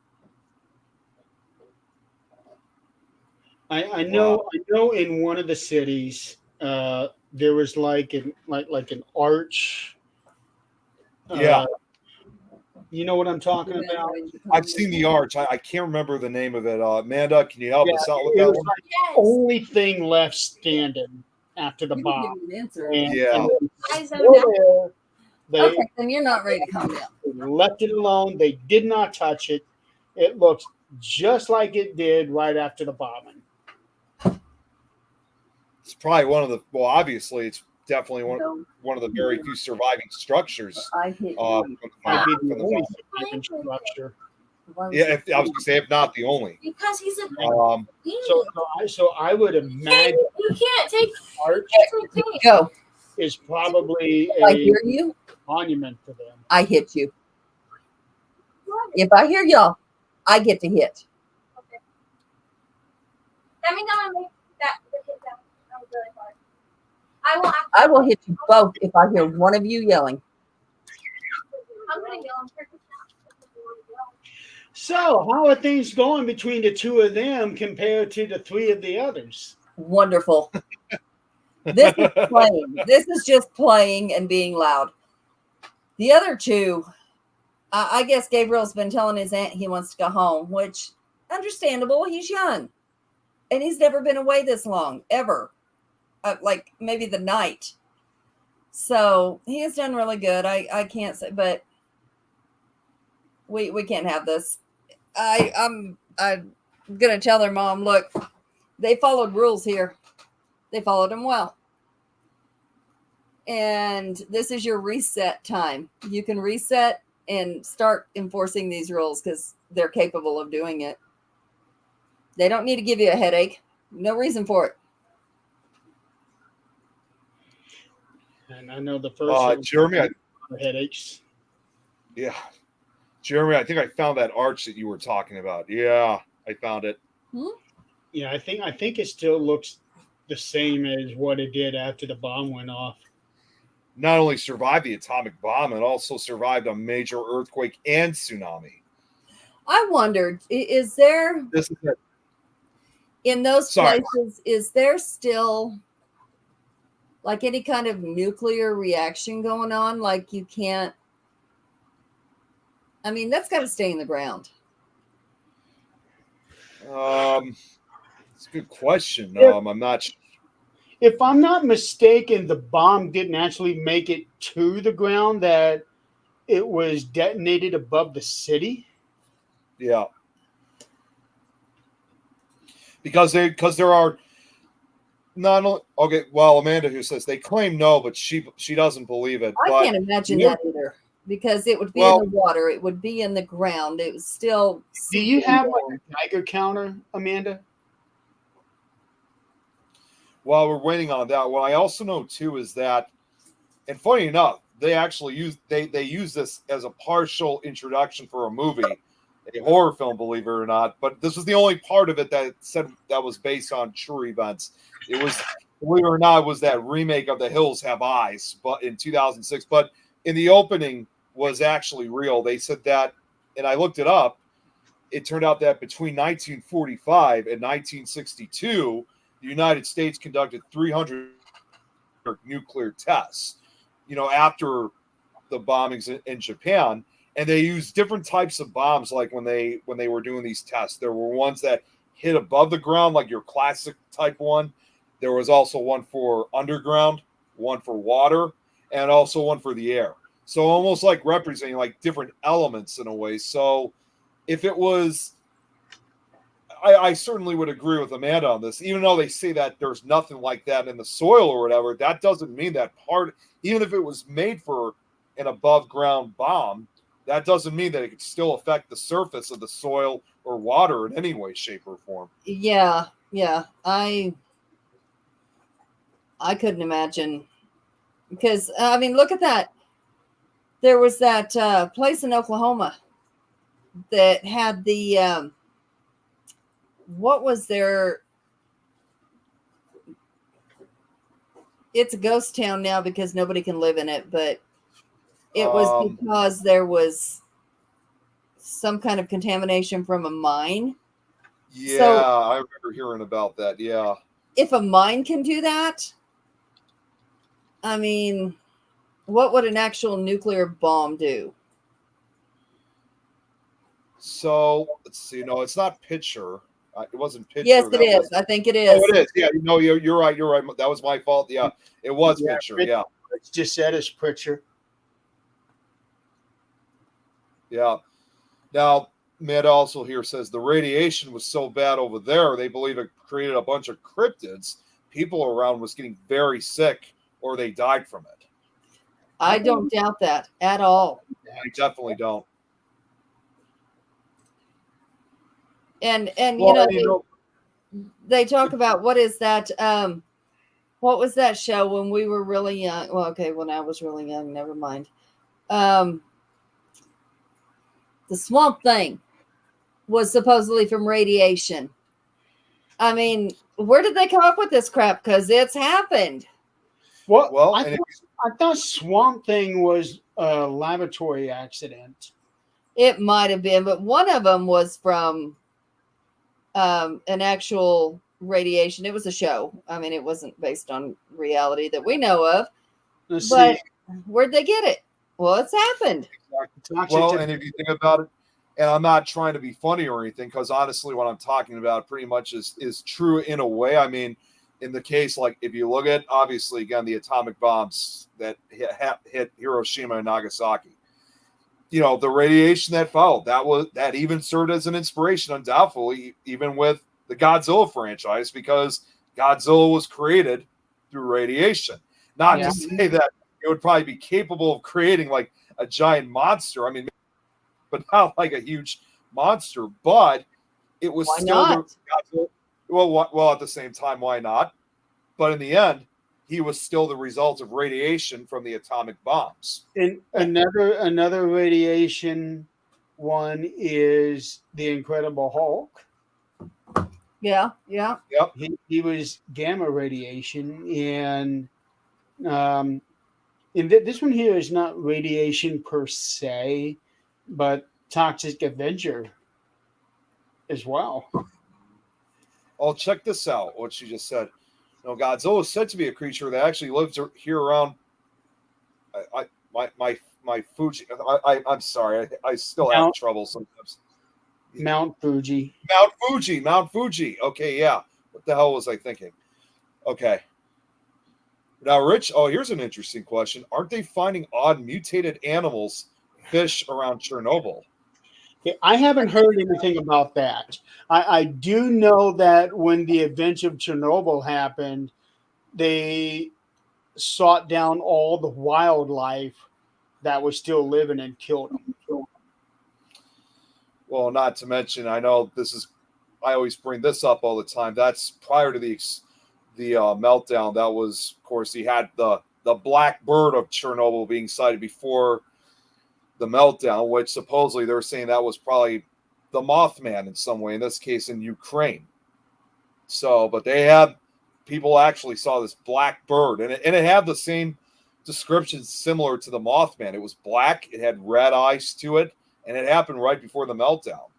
I know in one of the cities there was like an arch. Yeah. You know what I'm talking about? I've seen the arch. I can't remember the name of it. Amanda, can you help us out with It that was one? like Yes. the only thing left standing after the bomb. Yeah. I zoned out. They Okay, then you're not ready to calm down. left it alone. They did not touch it. It looks just like it did right after the bombing. It's probably obviously it's definitely one of the very few surviving structures. I hit you. From Might be from the the only bomb. surviving structure. Yeah, I was gonna say if not the only. Because he's a So I would imagine you can't take arch Go. is probably If I a hear you, monument to them. I hit you. If I hear y'all, I get to hit. Okay. Let me know and make that hit that really hard. I will hit you both if I hear one of you yelling. I'm gonna yell on purpose. So how are things going between the two of them compared to the three of the others? Wonderful. This is playing. This is just playing and being loud. The other two, I guess Gabriel's been telling his aunt he wants to go home, which understandable. He's young, and he's never been away this long ever. Like maybe the night. So he has done really good. I can't say, but we can't have this. I'm gonna tell their mom, look, they followed rules here. They followed them well. And this is your reset time. You can reset and start enforcing these rules because they're capable of doing it. They don't need to give you a headache. No reason for it. And I know the first Jeremy, headaches. yeah. Jeremy, I think I found that arch that you were talking about. Yeah, I found it. Yeah, I think it still looks the same as what it did after the bomb went off. Not only survived the atomic bomb, it also survived a major earthquake and tsunami. I wondered, is there This is it. in those Sorry. places, is there still like any kind of nuclear reaction going on? Like you can't, I mean, that's got to stay in the ground. It's a good question. Yeah. I'm not. If I'm not mistaken, the bomb didn't actually make it to the ground; that it was detonated above the city. Yeah. Because there are not only, okay. Well, Amanda who says they claim no, but she doesn't believe it. I But can't imagine Yeah. that either because it would be Well- in the water, it would be in the ground, it was still. Do you have like a Geiger counter, Amanda? while we're waiting on that, what I also know too is that, and funny enough, they actually use they use this as a partial introduction for a movie, a horror film, believe it or not. But this was the only part of it that said that was based on true events. It was, believe it or not, was that remake of The Hills Have Eyes, but in 2006. But in the opening was actually real. They said that, and I looked it up. It turned out that between 1945 and 1962, the United States conducted 300 nuclear tests. After the bombings in Japan, and they used different types of bombs. Like when they were doing these tests, there were ones that hit above the ground, like your classic type one. There was also one for underground, one for water, and also one for the air. So almost like representing like different elements in a way. So if it was, I certainly would agree with Amanda on this. Even though they say that there's nothing like that in the soil or whatever, that doesn't mean that part, even if it was made for an above ground bomb, that doesn't mean that it could still affect the surface of the soil or water in any way, shape, or form. Yeah. I couldn't imagine because I mean, look at that. There was that place in Oklahoma that had the what was their? It's a ghost town now because nobody can live in it, but it was because there was some kind of contamination from a mine. Yeah, So- I remember hearing about that. Yeah. If a mine can do that, I mean, what would an actual nuclear bomb do? So let's see. No, it's not Pitcher. It wasn't Pitcher. Yes, it that is. was- I think it Oh, is. it is. Yeah, you're right. You're right. That was my fault. Yeah, it was Yeah, Pitcher. Yeah. It's just said as Pritchard. Yeah. Now, Matt also here says the radiation was so bad over there, they believe it created a bunch of cryptids. People around was getting very sick or they died from it. I don't doubt that at all. I definitely don't. And Well, they talk about what is that what was that show when we were really young? Well, okay, when I was really young, never mind. The Swamp Thing was supposedly from radiation. I mean, where did they come up with this crap? Because it's happened. well, I thought Swamp Thing was a laboratory accident. It might have been, but one of them was from an actual radiation. It was a show. I mean, it wasn't based on reality that we know of. Let's But see. where'd they get it? Well, it's happened. It's actually well, and if you think about it, and I'm not trying to be funny or anything, because honestly, what I'm talking about pretty much is true in a way. I mean, in the case, like if you look at, obviously, again, the atomic bombs that hit Hiroshima and Nagasaki, the radiation that followed, that even served as an inspiration, undoubtedly, even with the Godzilla franchise, because Godzilla was created through radiation. Not Yeah. to say that it would probably be capable of creating like a giant monster. I mean, but not like a huge monster. But it was Why still not? well, at the same time, why not? But in the end, he was still the result of radiation from the atomic bombs. And another radiation one is the Incredible Hulk. Yeah, yeah. Yep. He was gamma radiation, and this one here is not radiation per se, but toxic Avenger as well. Oh, check this out. What she just said. No, Godzilla is said to be a creature that actually lives here around. My Fuji. I'm sorry. I still have trouble sometimes. Mount Fuji. Mount Fuji. Okay, yeah. What the hell was I thinking? Okay. Now, Rich. Oh, here's an interesting question. Aren't they finding odd mutated animals, fish around Chernobyl? I haven't heard anything about that. I do know that when the event of Chernobyl happened, they sought down all the wildlife that was still living and killed them. Well, not to mention, I know this is. I always bring this up all the time. That's prior to the meltdown. That was, of course, he had the black bird of Chernobyl being sighted before the meltdown, which supposedly they're saying that was probably the Mothman in some way. In this case, in Ukraine. So, but they had people actually saw this black bird, and it had the same descriptions similar to the Mothman. It was black. It had red eyes to it. And it happened right before the meltdown.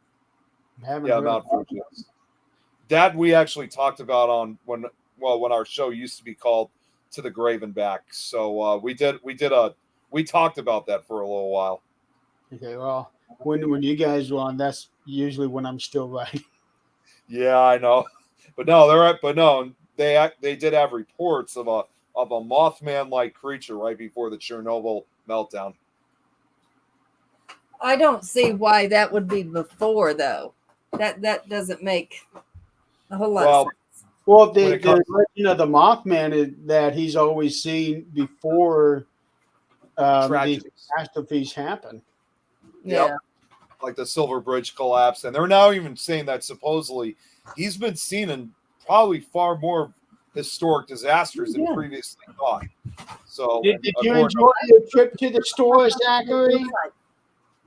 Yeah, Mount Fuji. That we actually talked about on when our show used to be called To the Grave and Back. So we talked about that for a little while. Okay, well, when you guys were on, that's usually when I'm still right. Yeah, I know, but no, they're right. But no, they did have reports of a Mothman-like creature right before the Chernobyl meltdown. I don't see why that would be before, though. That doesn't make a whole lot of sense. Well, the legend of the Mothman is that he's always seen before these catastrophes happen. Yeah. Yep. Like the Silver Bridge collapse. And they're now even saying that supposedly he's been seen in probably far more historic disasters than previously thought. So did you enjoy your trip to the store, Zachary?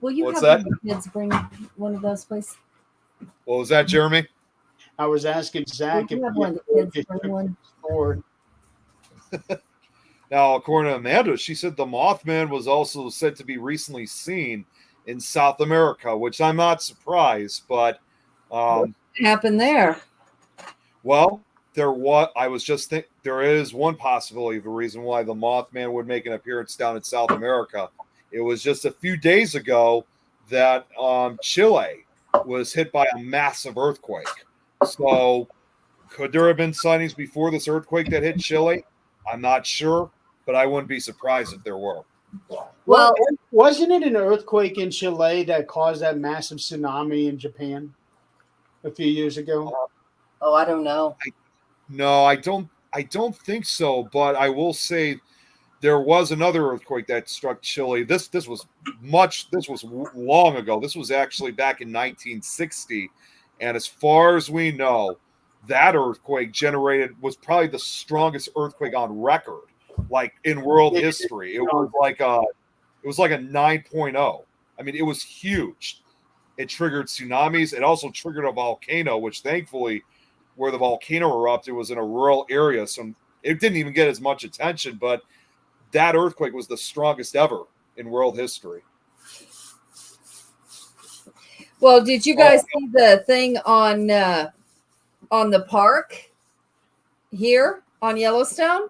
Will you What's have that? the kids bring one of those, please? What was that, Jeremy? I was asking Zach if Will you have one of the kids bring one? store. Now, according to Amanda, she said the Mothman was also said to be recently seen in South America, which I'm not surprised, but What happened there? well, there is one possibility of the reason why the Mothman would make an appearance down in South America. It was just a few days ago that Chile was hit by a massive earthquake. So could there have been sightings before this earthquake that hit Chile? I'm not sure, but I wouldn't be surprised if there were. Well, wasn't it an earthquake in Chile that caused that massive tsunami in Japan a few years ago? Oh, I don't know. No, I don't think so, but I will say there was another earthquake that struck Chile. This was long ago. This was actually back in 1960, and as far as we know, that earthquake was probably the strongest earthquake on record, like in world history. It was like a 9.0. I mean, it was huge. It triggered tsunamis. It also triggered a volcano, which thankfully, where the volcano erupted was in a rural area, so it didn't even get as much attention, but that earthquake was the strongest ever in world history. Well, did you guys see the thing on the park here on Yellowstone?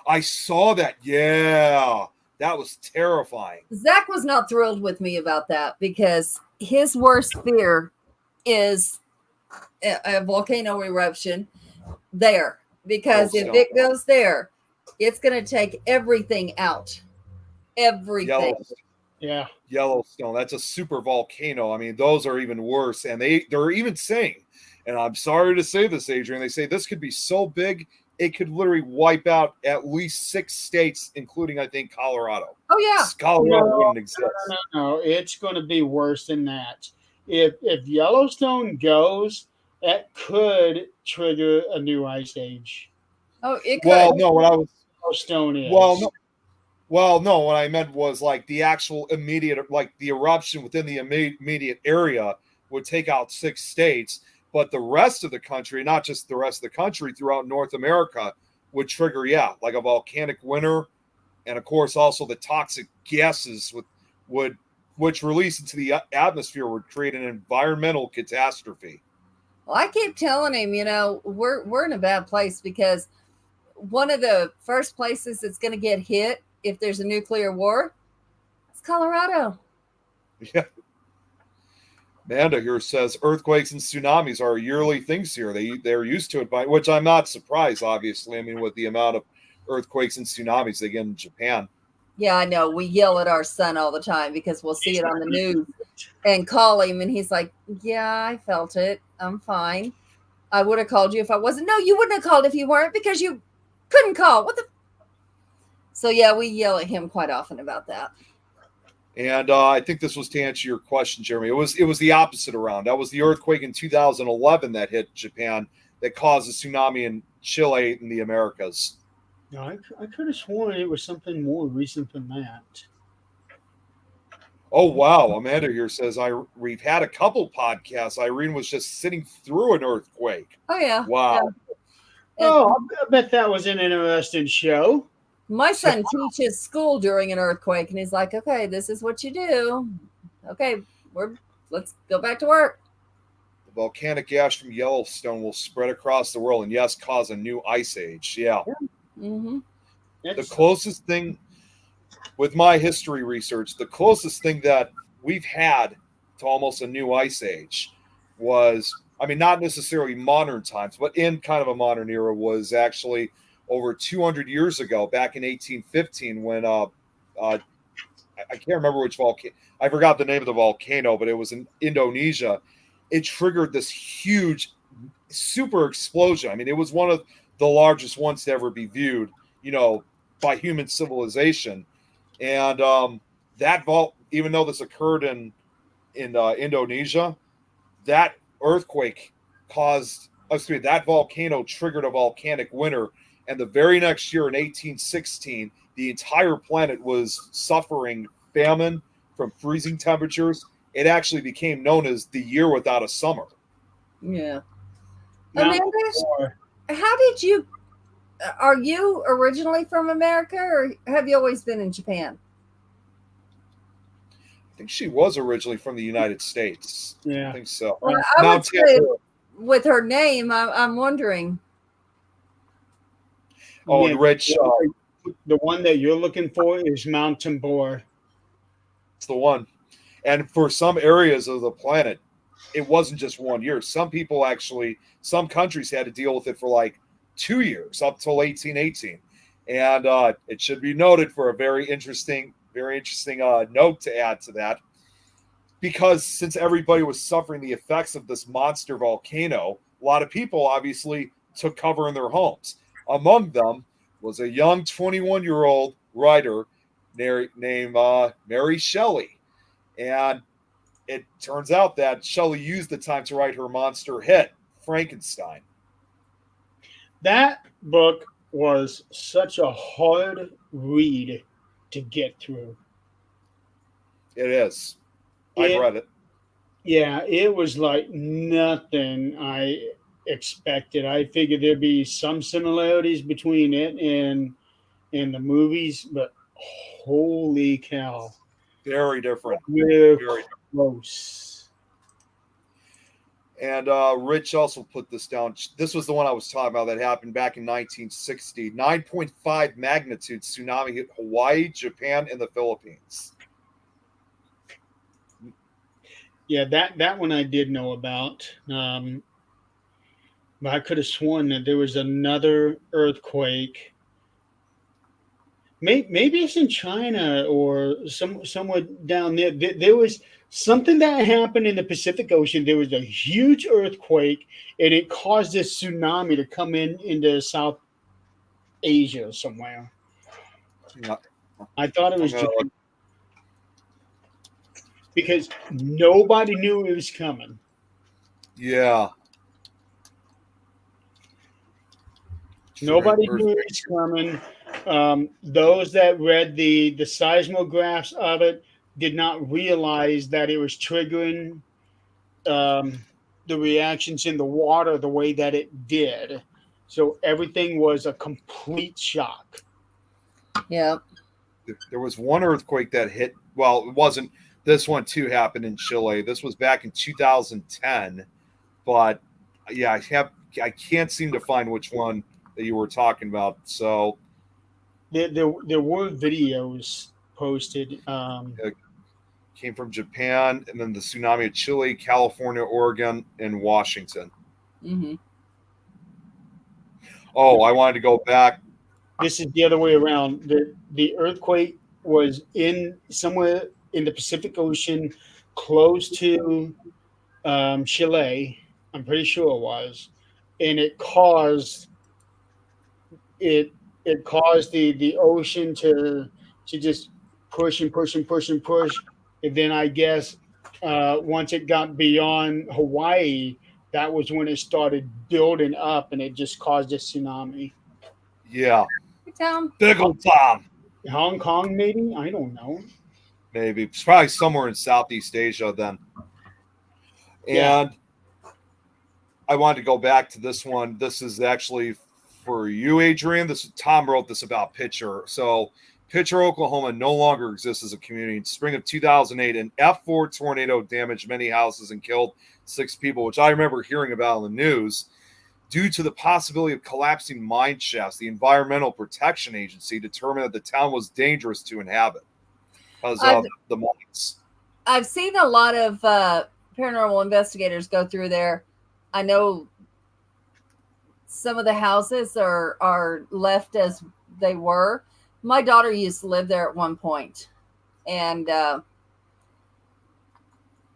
I saw that. Yeah, that was terrifying. Zach was not thrilled with me about that because his worst fear is a volcano eruption there. Because if it goes there, it's going to take everything out. Everything. Yellowstone. That's a super volcano. I mean, those are even worse. And they're even saying, and I'm sorry to say this, Adrian, they say this could be so big, it could literally wipe out at least 6 states, including, I think, Colorado. Oh, yeah. Colorado wouldn't exist. No, it's going to be worse than that. If Yellowstone goes, that could trigger a new ice age. Oh, it could. Well, no, Yellowstone is. Well, no, what I meant was like the actual immediate, like the eruption within the immediate area would take out 6 states. but the rest of the country, not just the rest of the country, throughout North America, would trigger, like a volcanic winter, and of course also the toxic gases which release into the atmosphere would create an environmental catastrophe. Well, I keep telling him, we're in a bad place because one of the first places that's going to get hit if there's a nuclear war is Colorado. Yeah. Amanda here says earthquakes and tsunamis are yearly things here. They're used to it, which I'm not surprised, obviously. I mean, with the amount of earthquakes and tsunamis they get in Japan. Yeah, I know. We yell at our son all the time because we'll see it on the news and call him, and he's like, yeah, I felt it. I'm fine. I would have called you if I wasn't. No, you wouldn't have called if you weren't because you couldn't call. What the? So, yeah, we yell at him quite often about that. And I think this was to answer your question, Jeremy. It was the opposite around. That was the earthquake in 2011 that hit Japan that caused a tsunami in Chile in the Americas. No, I could have sworn it was something more recent than that. Oh, wow. Amanda here says we've had a couple podcasts. Irene was just sitting through an earthquake. Oh, yeah. Wow. Yeah. Oh, I bet that was an interesting show. My son teaches school during an earthquake, and he's like, okay, this is what you do. Okay, let's go back to work. The volcanic ash from Yellowstone will spread across the world and, yes, cause a new ice age. Yeah. Mm-hmm. The closest thing with my history research, the closest thing that we've had to almost a new ice age was, I mean, not necessarily modern times, but in kind of a modern era, was actually over 200 years ago, back in 1815, when I can't remember which volcano, I forgot the name of the volcano, but it was in Indonesia. It triggered this huge, super explosion. I mean, it was one of the largest ones to ever be viewed, by human civilization. And even though this occurred in Indonesia, that that volcano triggered a volcanic winter. And the very next year in 1816, the entire planet was suffering famine from freezing temperatures. It actually became known as the year without a summer. Yeah. Now, Amanda, are you originally from America, or have you always been in Japan? I think she was originally from the United States. Yeah. I think so. Well, I would say with her name, I'm wondering. Oh, and Rich. The one that you're looking for is Mountain Boar. It's the one. And for some areas of the planet, it wasn't just 1 year. Some countries had to deal with it for like 2 years, up till 1818. And it should be noted for a very interesting note to add to that. Because since everybody was suffering the effects of this monster volcano, a lot of people obviously took cover in their homes. Among them was a young 21-year-old writer named Mary Shelley. And it turns out that Shelley used the time to write her monster hit, Frankenstein. That book was such a hard read to get through. It is. I've read it. Yeah, it was like nothing I expected. I figured there'd be some similarities between it and the movies, but holy cow. Very different. Very close. And Rich also put this down. This was the one I was talking about that happened back in 1960. 9.5 magnitude tsunami hit Hawaii, Japan, and the Philippines. Yeah, that one I did know about. But I could have sworn that there was another earthquake. Maybe it's in China or somewhere down there. There was something that happened in the Pacific Ocean. There was a huge earthquake, and it caused this tsunami to come into South Asia somewhere. Yeah. I thought it was Japan, because nobody knew it was coming. Yeah. Nobody knew it was coming. Those that read the seismographs of it did not realize that it was triggering the reactions in the water the way that it did. So everything was a complete shock. Yeah. There was one earthquake that hit. Well, it wasn't. This one too happened in Chile. This was back in 2010. But yeah, I can't seem to find which one that you were talking about. So There were videos posted. came from Japan, and then the tsunami of Chile, California, Oregon, and Washington. Mm-hmm. Oh, I wanted to go back. This is the other way around. The earthquake was in somewhere in the Pacific Ocean, close to Chile. I'm pretty sure it was, and it caused the ocean to just push and push and push and push. And then I guess once it got beyond Hawaii, that was when it started building up, and it just caused a tsunami. Yeah, Hey, Tom. big old Tom. Hong Kong, maybe? I don't know. Maybe it's probably somewhere in Southeast Asia then. Yeah. And I wanted to go back to this one. This is actually for you, Adrian. Tom wrote this about Pitcher. So Pitcher, Oklahoma no longer exists as a community. In spring of 2008, an F4 tornado damaged many houses and killed 6 people, which I remember hearing about in the news. Due to the possibility of collapsing mine shafts, the Environmental Protection Agency determined that the town was dangerous to inhabit because of the mines. I've seen a lot of paranormal investigators go through there. I know some of the houses are left as they were. My daughter used to live there at one point, and it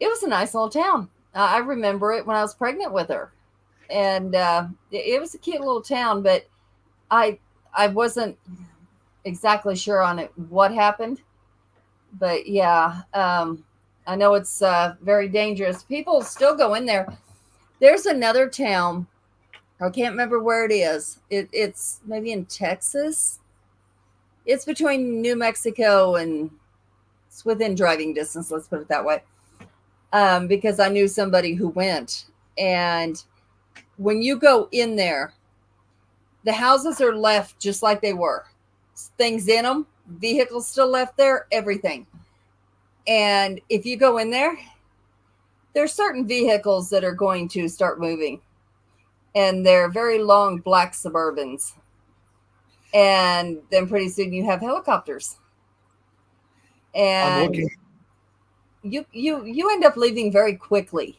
was a nice little town. I remember it when I was pregnant with her, and it was a cute little town, but I wasn't exactly sure on it what happened. But yeah, I know it's very dangerous. People still go in there. There's another town. I can't remember where it is. It's maybe in Texas. It's between New Mexico and it's within driving distance. Let's put it that way. Because I knew somebody who went, and when you go in there, the houses are left just like they were. Things in them, vehicles still left there, everything. And if you go in there, there's certain vehicles that are going to start moving, and they're very long black Suburbans. And then pretty soon you have helicopters, and you end up leaving very quickly.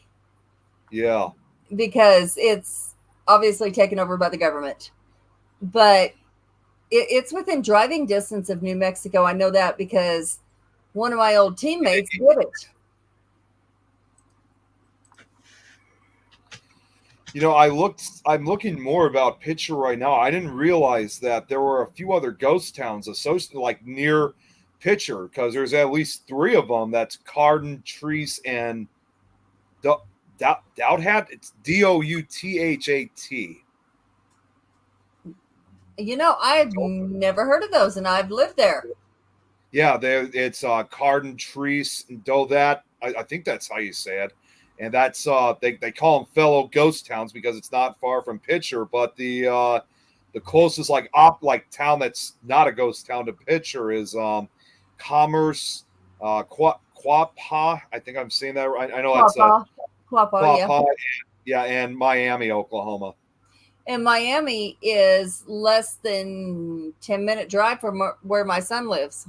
Yeah, because it's obviously taken over by the government, but it's within driving distance of New Mexico. I know that because one of my old teammates did it. You know, I'm looking more about Pitcher right now. I didn't realize that there were a few other ghost towns associated, like near Pitcher, because there's at least 3 of them. That's Carden, Treese, and Douthat. It's Douthat. You know, I've never heard of those, and I've lived there. Yeah, it's Carden, Treese, and Douthat. I think that's how you say it. And that's they call them fellow ghost towns because it's not far from Pitcher. But the closest like town that's not a ghost town to Pitcher is Commerce, Quapaw. I think I'm saying that right. I know that's Quapaw, yeah, and Miami, Oklahoma. And Miami is less than 10-minute drive from where my son lives.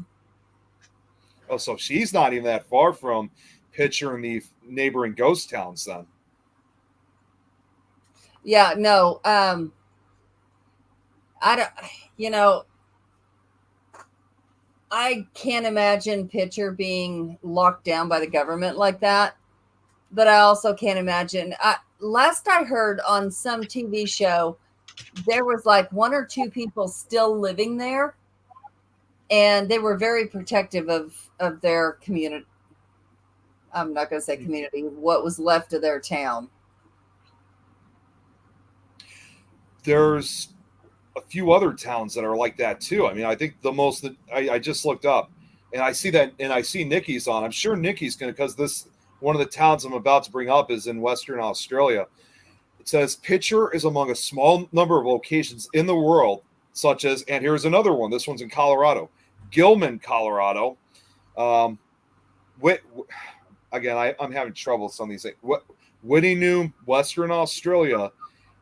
Oh, so she's not even that far from Pitcher and the neighboring ghost towns then. Yeah, no. I don't, I can't imagine Pitcher being locked down by the government like that. But I also can't imagine. Last I heard on some TV show, there was like 1 or 2 people still living there, and they were very protective of their community. I'm not going to say community, what was left of their town. There's a few other towns that are like that too. I mean, I think the most that I just looked up, and I see that, and I see Nikki's on. I'm sure Nikki's going to, because one of the towns I'm about to bring up is in Western Australia. It says Pitcher is among a small number of locations in the world, such as, and here's another one. This one's in Colorado, Gilman, Colorado. Again, I'm having trouble with some of these things. Whittingham, Western Australia,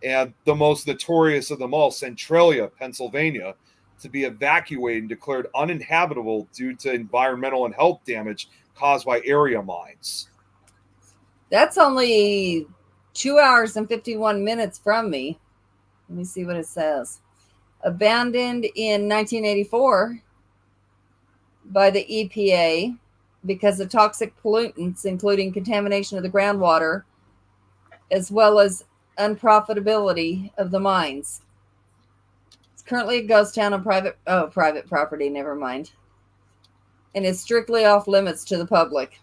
and the most notorious of them all, Centralia, Pennsylvania, to be evacuated and declared uninhabitable due to environmental and health damage caused by area mines. That's only 2 hours and 51 minutes from me. Let me see what it says. Abandoned in 1984 by the EPA because of toxic pollutants, including contamination of the groundwater, as well as unprofitability of the mines. It's currently a ghost town on private property, never mind. And is strictly off limits to the public.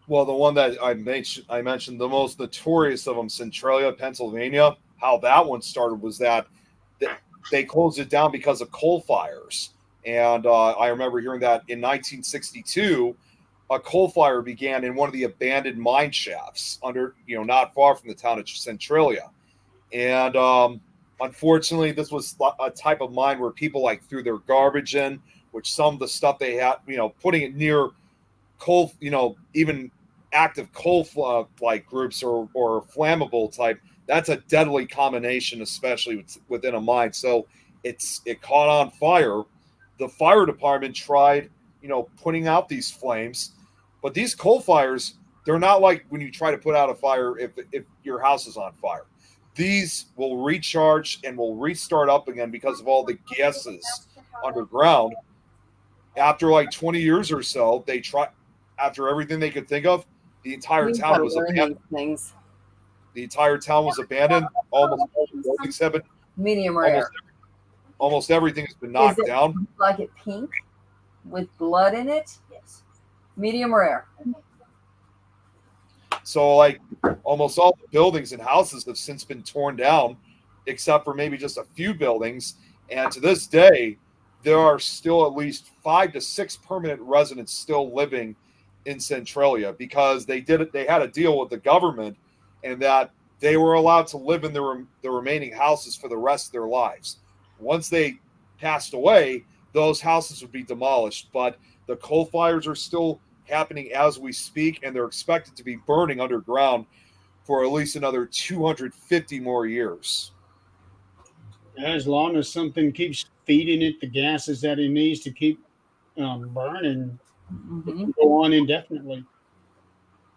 Well, the one that I mentioned, the most notorious of them, Centralia, Pennsylvania, how that one started was that they closed it down because of coal fires. And I remember hearing that in 1962, a coal fire began in one of the abandoned mine shafts not far from the town of Centralia. And unfortunately, this was a type of mine where people threw their garbage in, which some of the stuff they had, putting it near coal, even active coal groups or flammable type, that's a deadly combination, especially within a mine. So it caught on fire. The fire department tried, putting out these flames, but these coal fires, they're not like when you try to put out a fire if your house is on fire. These will recharge and will restart up again because of all the gases underground. After 20 years or so, after everything they could think of, the entire town was abandoned. The entire town was abandoned. Almost all the buildings have been medium rare. Almost everything has been knocked down. Like it pink with blood in it? Yes. Medium rare. So almost all the buildings and houses have since been torn down, except for maybe just a few buildings. And to this day, there are still at least 5 to 6 permanent residents still living in Centralia because they had a deal with the government and that they were allowed to live in the remaining houses for the rest of their lives. Once they passed away, those houses would be demolished, but the coal fires are still happening as we speak, and they're expected to be burning underground for at least another 250 more years. As long as something keeps feeding it the gases that it needs to keep burning, it can go on indefinitely.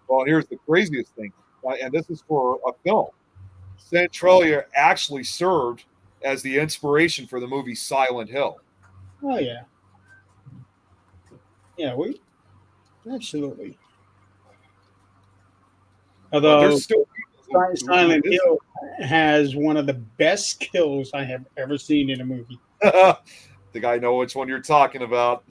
Well, here's the craziest thing, and this is for a film. Centralia actually served as the inspiration for the movie Silent Hill. Oh, yeah. Yeah, absolutely. Although there's still Silent Hill has one of the best kills I have ever seen in a movie. I think I know which one you're talking about.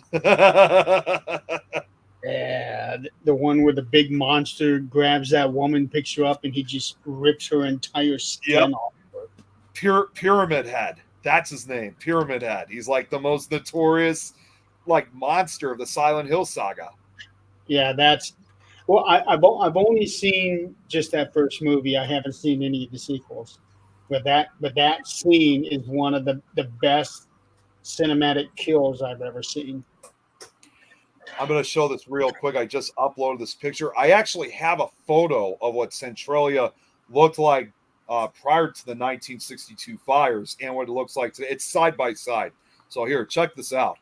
Yeah, the one where the big monster grabs that woman, picks her up, and he just rips her entire skin off. Pyramid Head. That's his name. Pyramid Head. He's the most notorious monster of the Silent Hill saga. Yeah, I've only seen just that first movie. I haven't seen any of the sequels. But that scene is one of the best cinematic kills I've ever seen. I'm going to show this real quick. I just uploaded this picture. I actually have a photo of what Centralia looked like prior to the 1962 fires and what it looks like today. It's side by side. So here, check this out.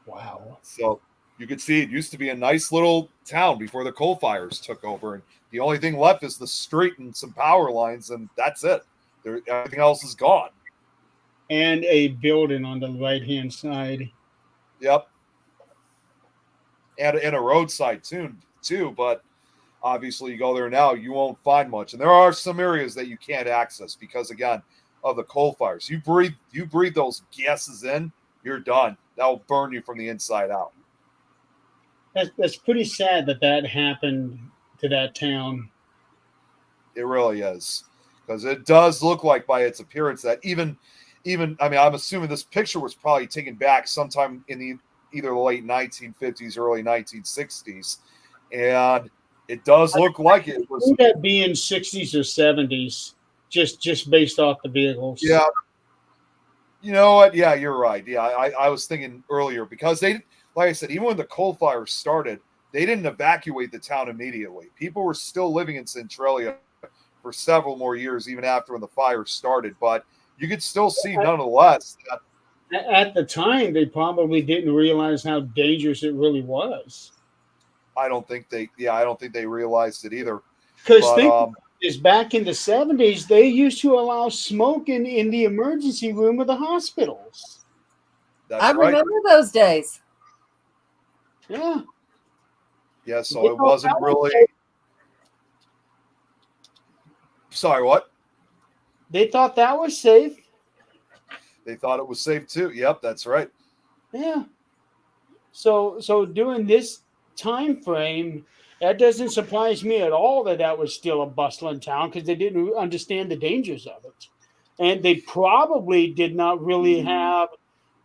Wow. So you can see it used to be a nice little town before the coal fires took over. And the only thing left is the street and some power lines, and that's it. Everything else is gone. And a building on the right-hand side. Yep. And a roadside too, but obviously you go there now, you won't find much. And there are some areas that you can't access because, again, of the coal fires. You breathe those gases in, you're done. That will burn you from the inside out. That's pretty sad that happened to that town. It really is. Because it does look like by its appearance that even I'm assuming this picture was probably taken back sometime in either the late 1950s, early 1960s, and it does look like it was. Would that be in 60s or 70s? Just based off the vehicles. Yeah. You know what? Yeah, you're right. Yeah, I was thinking earlier because they, like I said, even when the coal fires started, they didn't evacuate the town immediately. People were still living in Centralia for several more years, even after when the fire started. But you could still see, nonetheless, that At the time, they probably didn't realize how dangerous it really was. I don't think they realized it either. Because But, think is back in the 70s, they used to allow smoking in the emergency room of the hospitals. That's I right. remember those days. Yeah. Yeah, so it wasn't really. Sorry, what? They thought that was safe. They thought it was safe too. Yep, that's right. Yeah. So during this time frame, that doesn't surprise me at all that was still a bustling town because they didn't understand the dangers of it. And they probably did not really have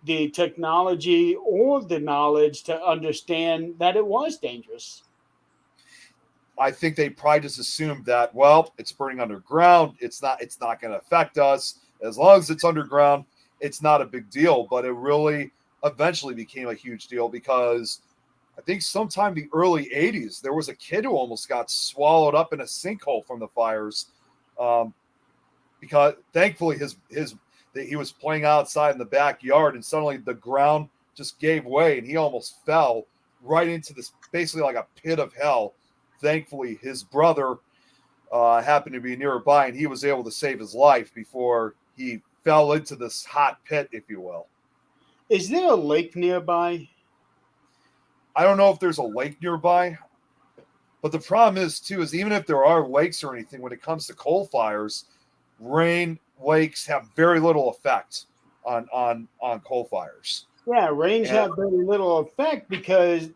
the technology or the knowledge to understand that it was dangerous. I think they probably just assumed that, well, it's burning underground. It's not going to affect us. As long as it's underground, it's not a big deal. But it really eventually became a huge deal because I think sometime in the early 80s, there was a kid who almost got swallowed up in a sinkhole from the fires. Because thankfully he was playing outside in the backyard and suddenly the ground just gave way and he almost fell right into this basically like a pit of hell. Thankfully, his brother happened to be nearby and he was able to save his life before he fell into this hot pit, if you will. Is there a lake nearby? I don't know if there's a lake nearby, but the problem is too, is even if there are lakes or anything, when it comes to coal fires, rain, lakes have very little effect on coal fires. Yeah, rains have very little effect because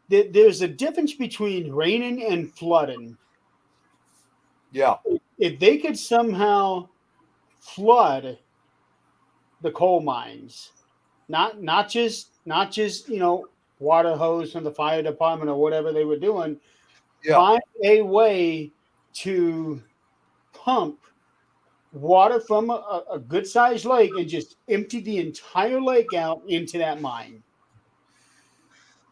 there's a difference between raining and flooding. Yeah. If they could somehow flood the coal mines, not just water hose from the fire department or whatever they were doing, find a way to pump water from a good sized lake and just empty the entire lake out into that mine.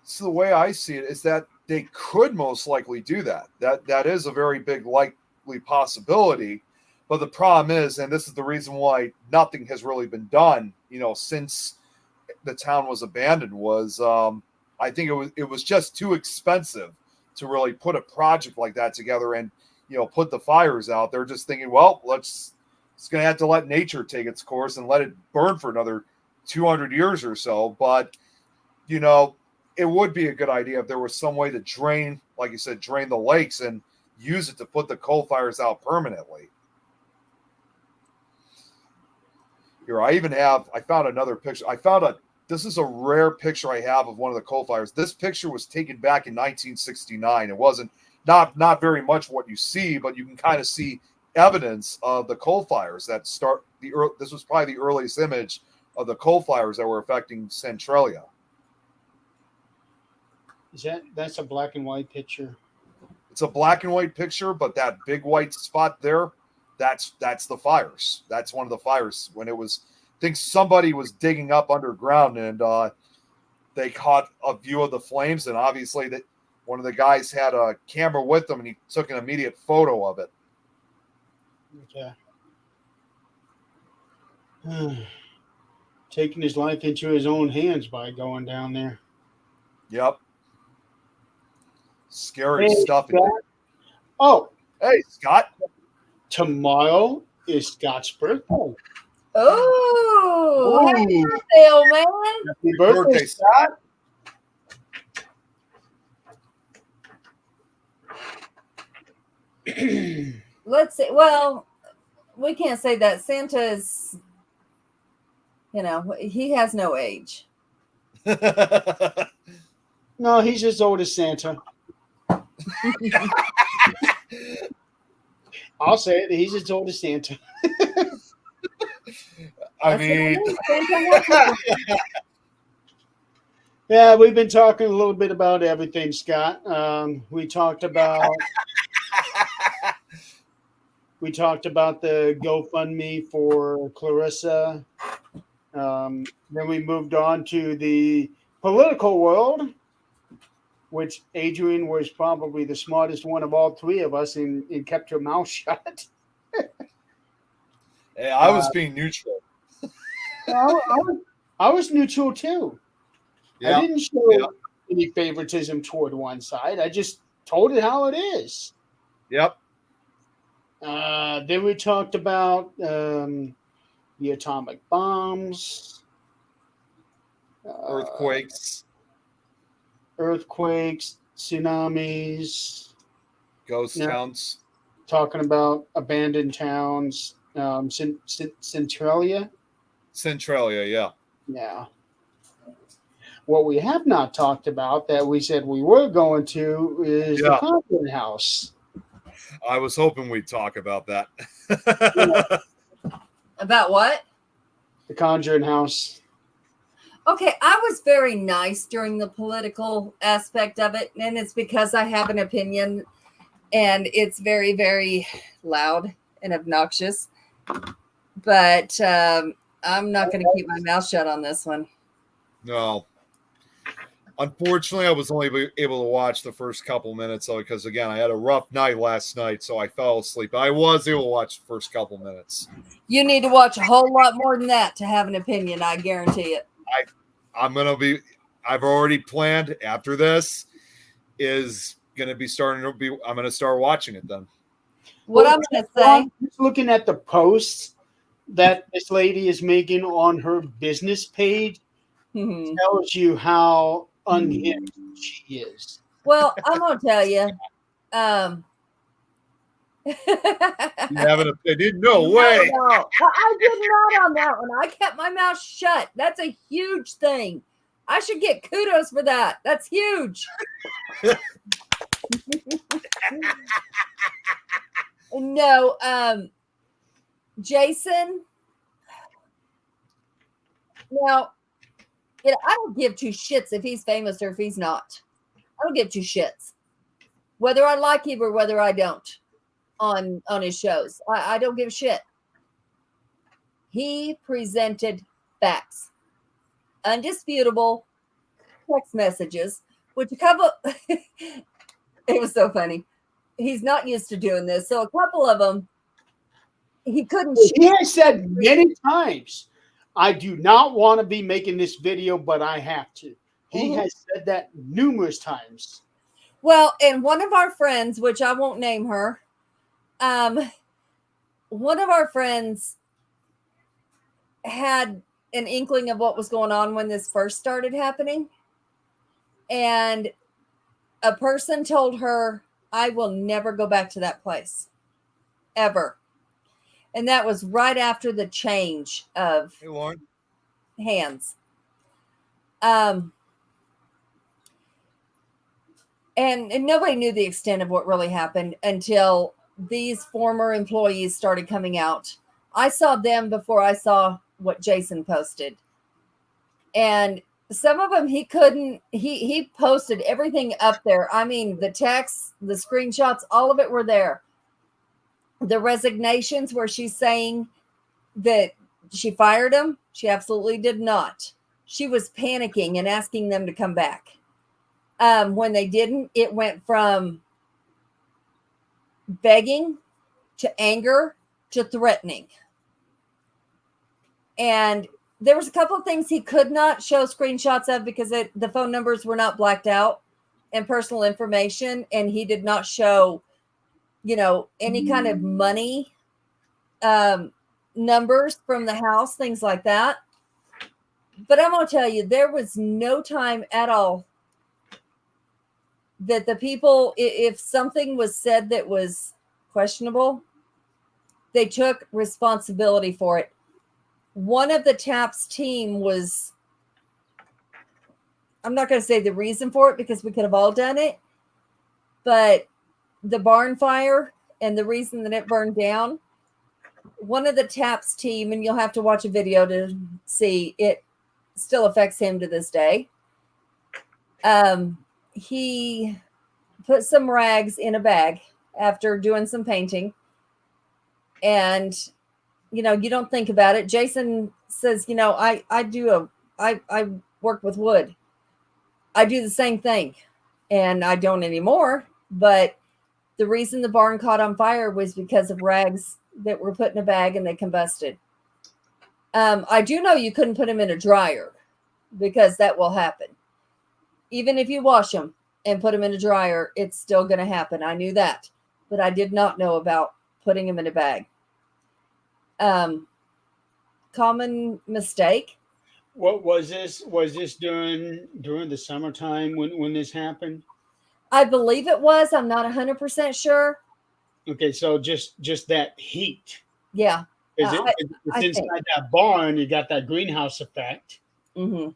So the way I see it is that they could most likely do that. That is a very big likely possibility. But the problem is, and this is the reason why nothing has really been done, since the town was abandoned, was I think it was just too expensive to really put a project like that together and put the fires out. They're just thinking, well, it's going to have to let nature take its course and let it burn for another 200 years or so. But it would be a good idea if there was some way to drain, like you said, drain the lakes and use it to put the coal fires out permanently. Here, I found another picture. This is a rare picture I have of one of the coal fires. This picture was taken back in 1969. It wasn't not very much what you see, but you can kind of see evidence of the coal fires that start this was probably the earliest image of the coal fires that were affecting Centralia. That's a black and white picture? It's a black and white picture, but that big white spot there, that's the fires. That's one of the fires when it was. I think somebody was digging up underground and they caught a view of the flames, and obviously that one of the guys had a camera with them and he took an immediate photo of it. Okay. Taking his life into his own hands by going down there. Yep. Scary stuff. Scott. Oh, hey, Scott. Tomorrow is Scott's birthday. Oh, happy birthday, old man. Happy birthday, Scott. Let's see. Well, we can't say that. Santa is, he has no age. No, he's as old as Santa. I'll say it. He's as old as Santa. I mean, Yeah, we've been talking a little bit about everything, Scott. We talked about the GoFundMe for Clarissa. Then we moved on to the political world, which Adrian was probably the smartest one of all three of us and kept her mouth shut. Hey, I was being neutral. I was neutral too. Yeah. I didn't show any favoritism toward one side. I just told it how it is. Yep. Then we talked about the atomic bombs, Earthquakes, tsunamis, ghost towns. Talking about abandoned towns, Centralia. Centralia, yeah. Yeah. What we have not talked about that we said we were going to is the Conjuring House. I was hoping we'd talk about that. About what? The Conjuring House. Okay, I was very nice during the political aspect of it, and it's because I have an opinion, and it's very, very loud and obnoxious. But I'm not going to keep my mouth shut on this one. No. Unfortunately, I was only able to watch the first couple minutes of it because, again, I had a rough night last night, so I fell asleep. I was able to watch the first couple minutes. You need to watch a whole lot more than that to have an opinion, I guarantee it. I've already planned after this is going to be I'm going to start watching it then. What I'm going to say. Just looking at the posts that this lady is making on her business page tells you how unhinged she is. Well, I'm going to tell you. You have an opinion? No way. No. I did not on that one. I kept my mouth shut. That's a huge thing. I should get kudos for that. That's huge. No, Jason. Now, I don't give two shits if he's famous or if he's not. I don't give two shits. Whether I like him or whether I don't on his shows. I don't give a shit. He presented facts. Undisputable text messages, which a couple it was so funny. He's not used to doing this. So a couple of them he couldn't. He has said many times, I do not want to be making this video, but I have to. He has said that numerous times. Well, and one of our friends, which I won't name her, one of our friends had an inkling of what was going on when this first started happening. And a person told her, I will never go back to that place. Ever. And that was right after the change of hands. And nobody knew the extent of what really happened until these former employees started coming out. I saw them before I saw what Jason posted. And some of them he posted everything up there. I mean, the texts, the screenshots, all of it were there. The resignations where she's saying that she fired him, she absolutely did not. She was panicking and asking them to come back. When they didn't, it went from begging to anger to threatening. And there was a couple of things he could not show screenshots of because the phone numbers were not blacked out and personal information. And he did not show, any kind of money numbers from the house, things like that. But I'm going to tell you, there was no time at all that the people, if something was said that was questionable, they took responsibility for it. One of the TAPS team was, I'm not going to say the reason for it because we could have all done it, but the barn fire and the reason that it burned down, one of the TAPS team, and you'll have to watch a video to see, it still affects him to this day. He put some rags in a bag after doing some painting. And, you know, you don't think about it. Jason says, you know, I work with wood. I do the same thing, and I don't anymore. But the reason the barn caught on fire was because of rags that were put in a bag and they combusted. I do know you couldn't put them in a dryer because that will happen. Even if you wash them and put them in a dryer, it's still going to happen. I knew that, but I did not know about putting them in a bag. Common mistake. What was this? Was this during the summertime when this happened? I believe it was. I'm not 100% sure. Okay, so just that heat. Yeah. Is it's inside that barn? You got that greenhouse effect. Mm-hmm.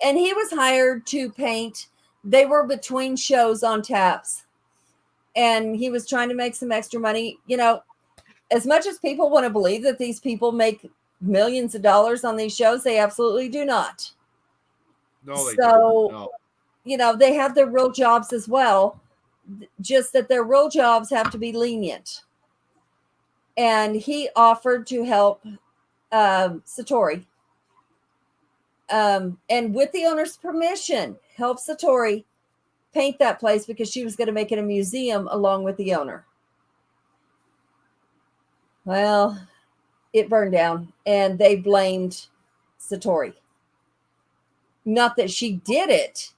And he was hired to paint. They were between shows on taps, and he was trying to make some extra money. You know, as much as people want to believe that these people make millions of dollars on these shows, they absolutely do not. No, they don't. No. You know, they have their real jobs as well, just that their real jobs have to be lenient. And he offered to help Satori. And with the owner's permission, help Satori paint that place because she was going to make it a museum along with the owner. Well, it burned down and they blamed Satori. Not that she did it,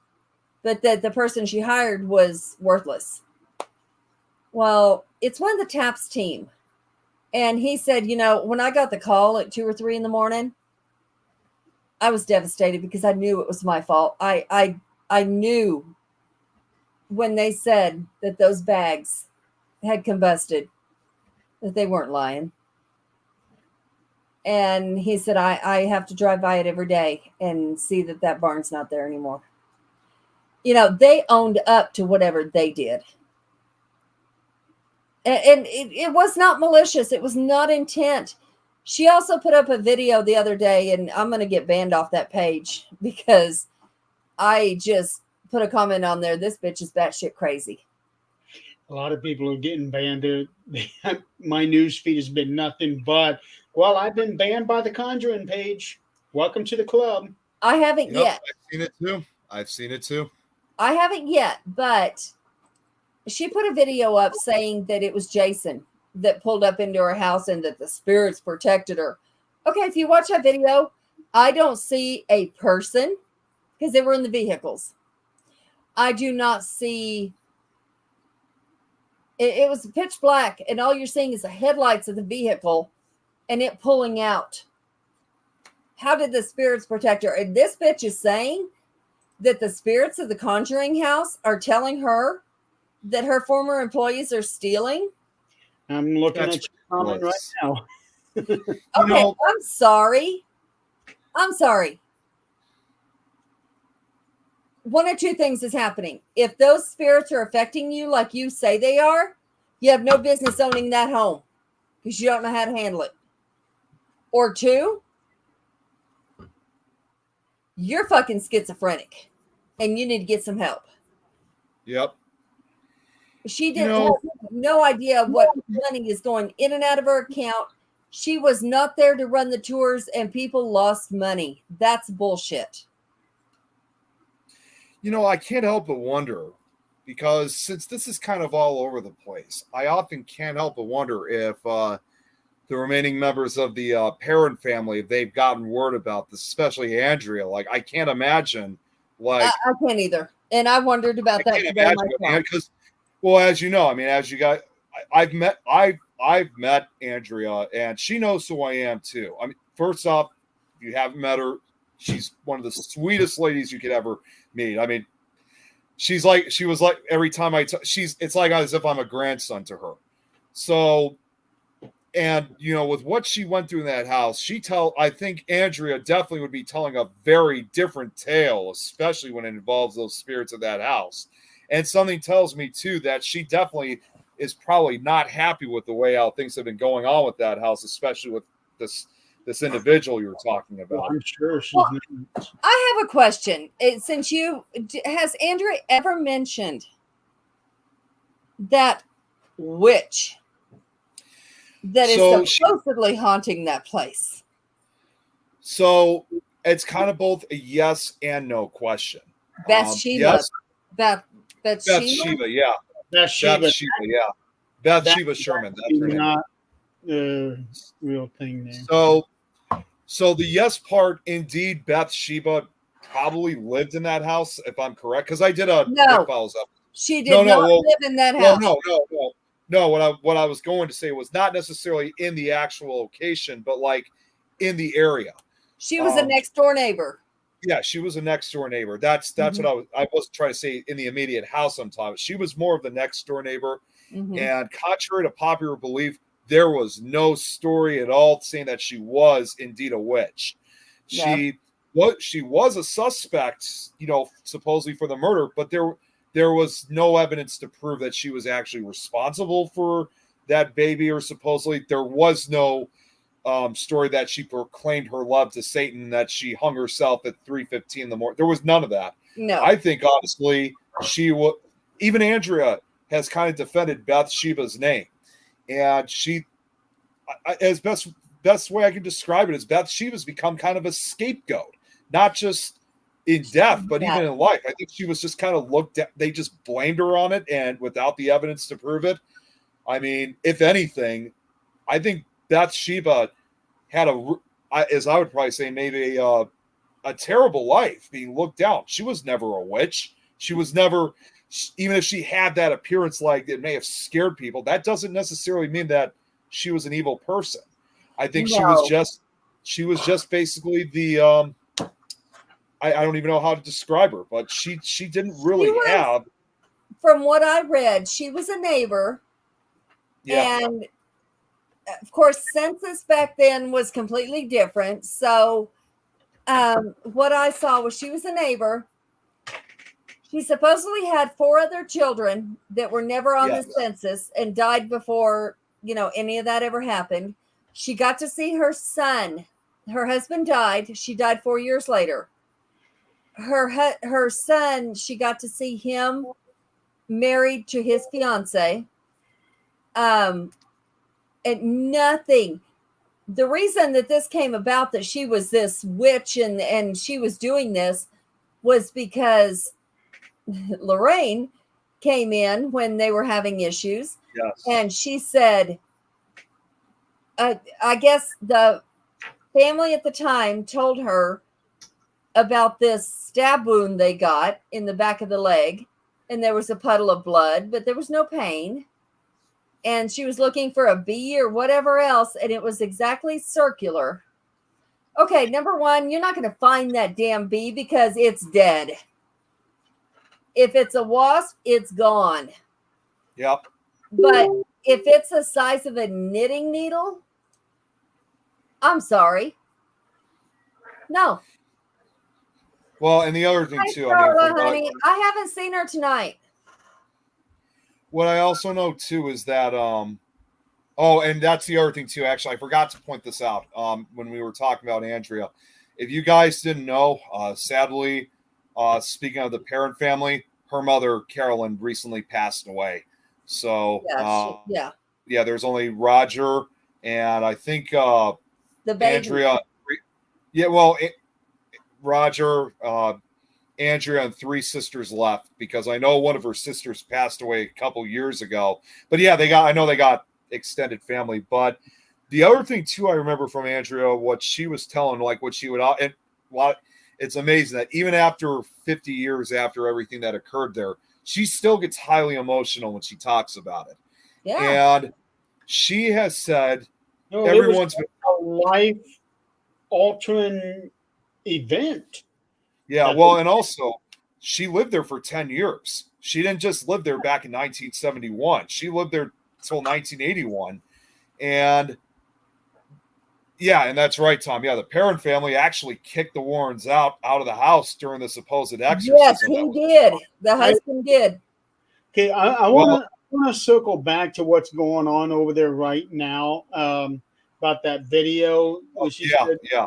but that the person she hired was worthless. Well, it's one of the TAPS team. And he said, you know, when I got the call at 2 or 3 in the morning, I was devastated because I knew it was my fault. I knew when they said that those bags had combusted that they weren't lying. And he said, I have to drive by it every day and see that barn's not there anymore. You know, they owned up to whatever they did. And it was not malicious. It was not intent. She also put up a video the other day, and I'm going to get banned off that page because I just put a comment on there. This bitch is batshit crazy. A lot of people are getting banned. My news feed has been nothing but, well, I've been banned by the Conjuring page. Welcome to the club. I haven't yet. I've seen it too. I haven't yet, but she put a video up saying that it was Jason that pulled up into her house and that the spirits protected her. Okay, if you watch that video, I don't see a person because they were in the vehicles. I do not see. It was pitch black, and all you're seeing is the headlights of the vehicle and it pulling out. How did the spirits protect her? And this bitch is saying that the spirits of the Conjuring house are telling her that her former employees are stealing. I'm looking at your comment right now. Okay, I'm sorry. One of two things is happening. If those spirits are affecting you like you say they are, you have no business owning that home because you don't know how to handle it. Or two, you're fucking schizophrenic and you need to get some help. Yep. She didn't have no idea what money is going in and out of her account. She was not there to run the tours and people lost money. That's bullshit. You know, I can't help but wonder because since this is kind of all over the place, I often can't help but wonder if the remaining members of the Perrin family, if they've gotten word about this, especially Andrea. Like, I can't imagine. Like, I can't either. And I wondered about that today myself. Because, well, as you know, I mean, as you guys, I've met Andrea, and she knows who I am too. I mean, first off, if you haven't met her, she's one of the sweetest ladies you could ever meet. I mean, she was like every time it's like as if I'm a grandson to her. So, and you know, with what she went through in that house, I think Andrea definitely would be telling a very different tale, especially when it involves those spirits of that house. And something tells me too that she definitely is probably not happy with the way how things have been going on with that house, especially with this this individual you're talking Well, about. I'm sure she's Well, not. I have a question. Has Andrea ever mentioned that witch that is So supposedly haunting that place? So it's kind of both a yes and no question. Bathsheba. Yes, Bathsheba. Bathsheba, yeah. Bathsheba, Bathsheba, yeah. Bathsheba Sherman, that's her name. not the real thing there. So the yes part, indeed, Bathsheba probably lived in that house, if I'm correct, because I did a No. Nick Files up. She did No, not well- live in that Well, house. no. What I was going to say was not necessarily in the actual location, but like in the area. She was a next door neighbor. Yeah, she was a next door neighbor. That's what I wasn't trying to say in the immediate house I'm talking about. She was more of the next door neighbor. Mhm. And contrary to popular belief, there was no story at all saying that she was indeed a witch. She was a suspect, supposedly for the murder, but there was no evidence to prove that she was actually responsible for that baby, or supposedly there was no story that she proclaimed her love to Satan, that she hung herself at 3:15 in the morning. There was none of that. No. I think honestly, even Andrea has kind of defended Bathsheba's name, and as best way I can describe it is Bathsheba's become kind of a scapegoat, not just in death, but even in life. I think she was just kind of looked at. They just blamed her on it, and without the evidence to prove it. I mean, if anything, I think Bathsheba had as I would probably say, maybe a terrible life, being looked down. She was never a witch. She was never, even if she had that appearance, like it may have scared people, that doesn't necessarily mean that she was an evil person. I think she was just basically the, I don't even know how to describe her, but she didn't really have. From what I read, she was a neighbor. Yeah. And of course, census back then was completely different. So what I saw was she was a neighbor. She supposedly had 4 other children that were never on the census and died before, any of that ever happened. She got to see her son. Her husband died. She died 4 years later. Her son, she got to see him married to his fiance. And nothing. The reason that this came about, that she was this witch and she was doing this, was because Lorraine came in when they were having issues. Yes. And she said, I guess the family at the time told her about this stab wound they got in the back of the leg, and there was a puddle of blood, but there was no pain. And she was looking for a bee or whatever else, and it was exactly circular. Okay, number one, you're not going to find that damn bee because it's dead. If it's a wasp, it's gone. Yep. But if it's the size of a knitting needle, I'm sorry. No. Well, and the other thing Hi, too, Starla, honey. I haven't seen her tonight. What I also know too is that and that's the other thing too. Actually, I forgot to point this out when we were talking about Andrea. If you guys didn't know, sadly, speaking of the parent family, her mother Carolyn recently passed away. So there's only Roger and I think the baby. Andrea. Yeah, well, Roger, Andrea, and 3 sisters left, because I know one of her sisters passed away a couple years ago. But yeah, I know they got extended family. But the other thing too, I remember from Andrea, what she was telling, like what she would, and it's amazing that even after 50 years after everything that occurred there, she still gets highly emotional when she talks about it. Yeah. And she has said everyone's been a life-altering event. Yeah, well, and also she lived there for 10 years. She didn't just live there back in 1971. She lived there until 1981. And and that's right, Tom. Yeah, the Perrin family actually kicked the Warrens out of the house during the supposed exorcism. Yes, he did. The husband did. Okay, I want to circle back to what's going on over there right now. about that video. When she Yeah, said- yeah.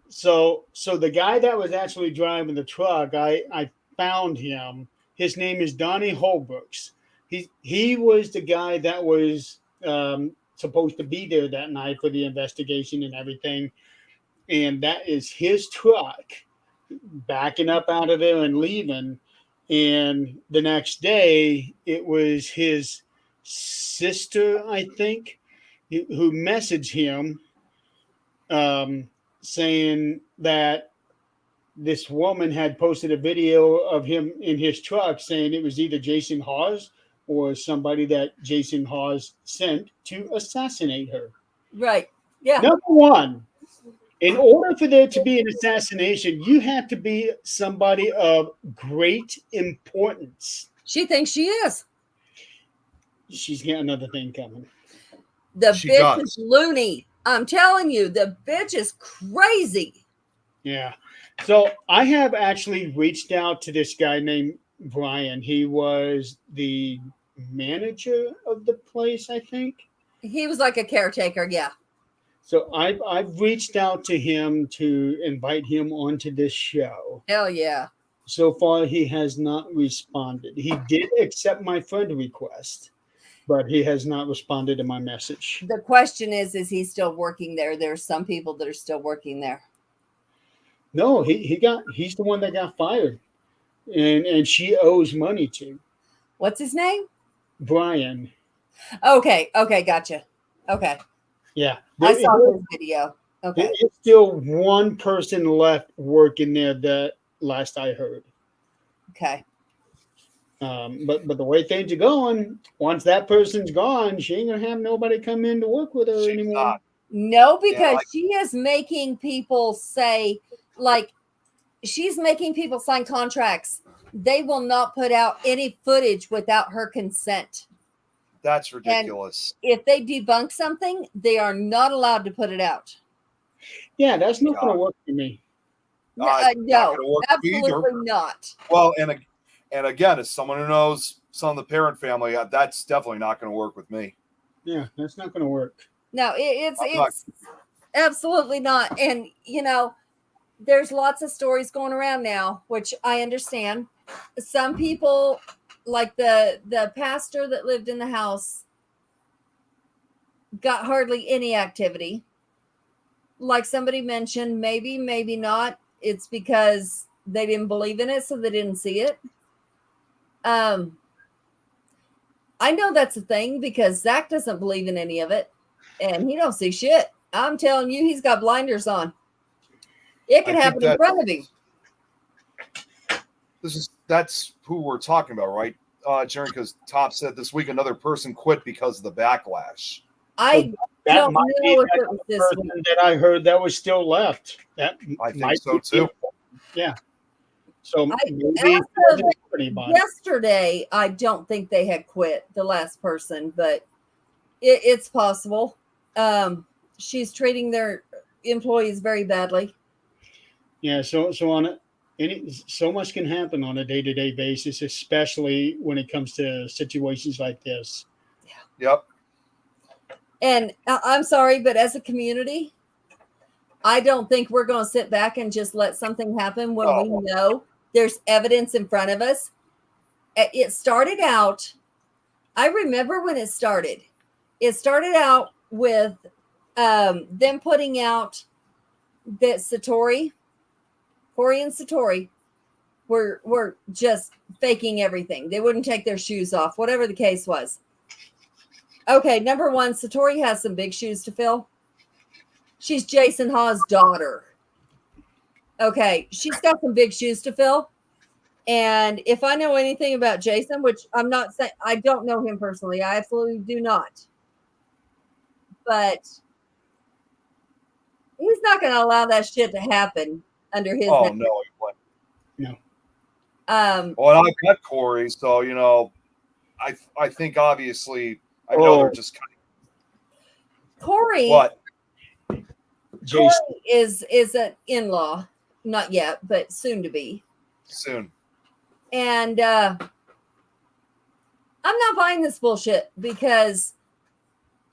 So the guy that was actually driving the truck, I found him. His name is Donnie Holbrooks. He was the guy that was supposed to be there that night for the investigation and everything. And that is his truck backing up out of there and leaving. And the next day, it was his sister, I think, who messaged him saying that this woman had posted a video of him in his truck saying it was either Jason Hawes or somebody that Jason Hawes sent to assassinate her. Right. Yeah. Number one, in order for there to be an assassination, you have to be somebody of great importance. She thinks she is. She's got another thing coming. The She bitch does. is loony. I'm telling you, the bitch is crazy. Yeah. So I have actually reached out to this guy named Brian. He was the manager of the place, I think. He was like a caretaker. Yeah. So I've reached out to him to invite him onto this show. Hell yeah. So far, he has not responded. He did accept my friend request, but he has not responded to my message. The question is he still working there? There's some people that are still working there. No, he's the one that got fired, and she owes money to What's his name? Brian. Okay. Gotcha. Okay. Yeah, I saw his video. Okay. There's still one person left working there. That last I heard. Okay. But the way things are going, once that person's gone, she ain't gonna have nobody come in to work with her She's anymore. not. No, because like- she is making people say, like, she's making people sign contracts. They will not put out any footage without her consent. That's ridiculous. If they debunk something, they are not allowed to put it out. Yeah, that's not gonna work for me. No, Not no, gonna work for me either. absolutely not. Well, and again, as someone who knows some of the parent family, that's definitely not going to work with me. Yeah, that's not gonna work. No, it's I'm not- absolutely not. And there's lots of stories going around now, which I understand. Some people, like the pastor that lived in the house, got hardly any activity. Like somebody mentioned, maybe not. It's because they didn't believe in it, so they didn't see it. I know that's a thing because Zach doesn't believe in any of it, and he don't see shit. I'm telling you, he's got blinders on. It could I think happen in that- front of him. That's who we're talking about, right, Jaren? Because Top said this week another person quit because of the backlash. I That don't might be know if that it was this person week. that I heard that was still left. That I think might so be too. it. Yeah. So I- maybe as he of wasn't anybody. Yesterday, I don't think they had quit, the last person, but it's possible. She's treating their employees very badly. Yeah. So so much can happen on a day-to-day basis, especially when it comes to situations like this. Yep. And I'm sorry, but as a community, I don't think we're going to sit back and just let something happen when we know there's evidence in front of us. It started out, I remember when it started. It started out with them putting out that Corey and Satori were just faking everything. They wouldn't take their shoes off, whatever the case was. Okay, number one, Satori has some big shoes to fill. She's Jason Hawes' daughter. Okay, she's got some big shoes to fill. And if I know anything about Jason, which I'm not saying, I don't know him personally. I absolutely do not. But he's not going to allow that shit to happen under his Oh head. no. he wouldn't. Well, I've got Corey, so I think obviously I know they're just kind Corey, of what. Jason, Corey is an in-law, not yet, but soon to be. Soon. And I'm not buying this bullshit because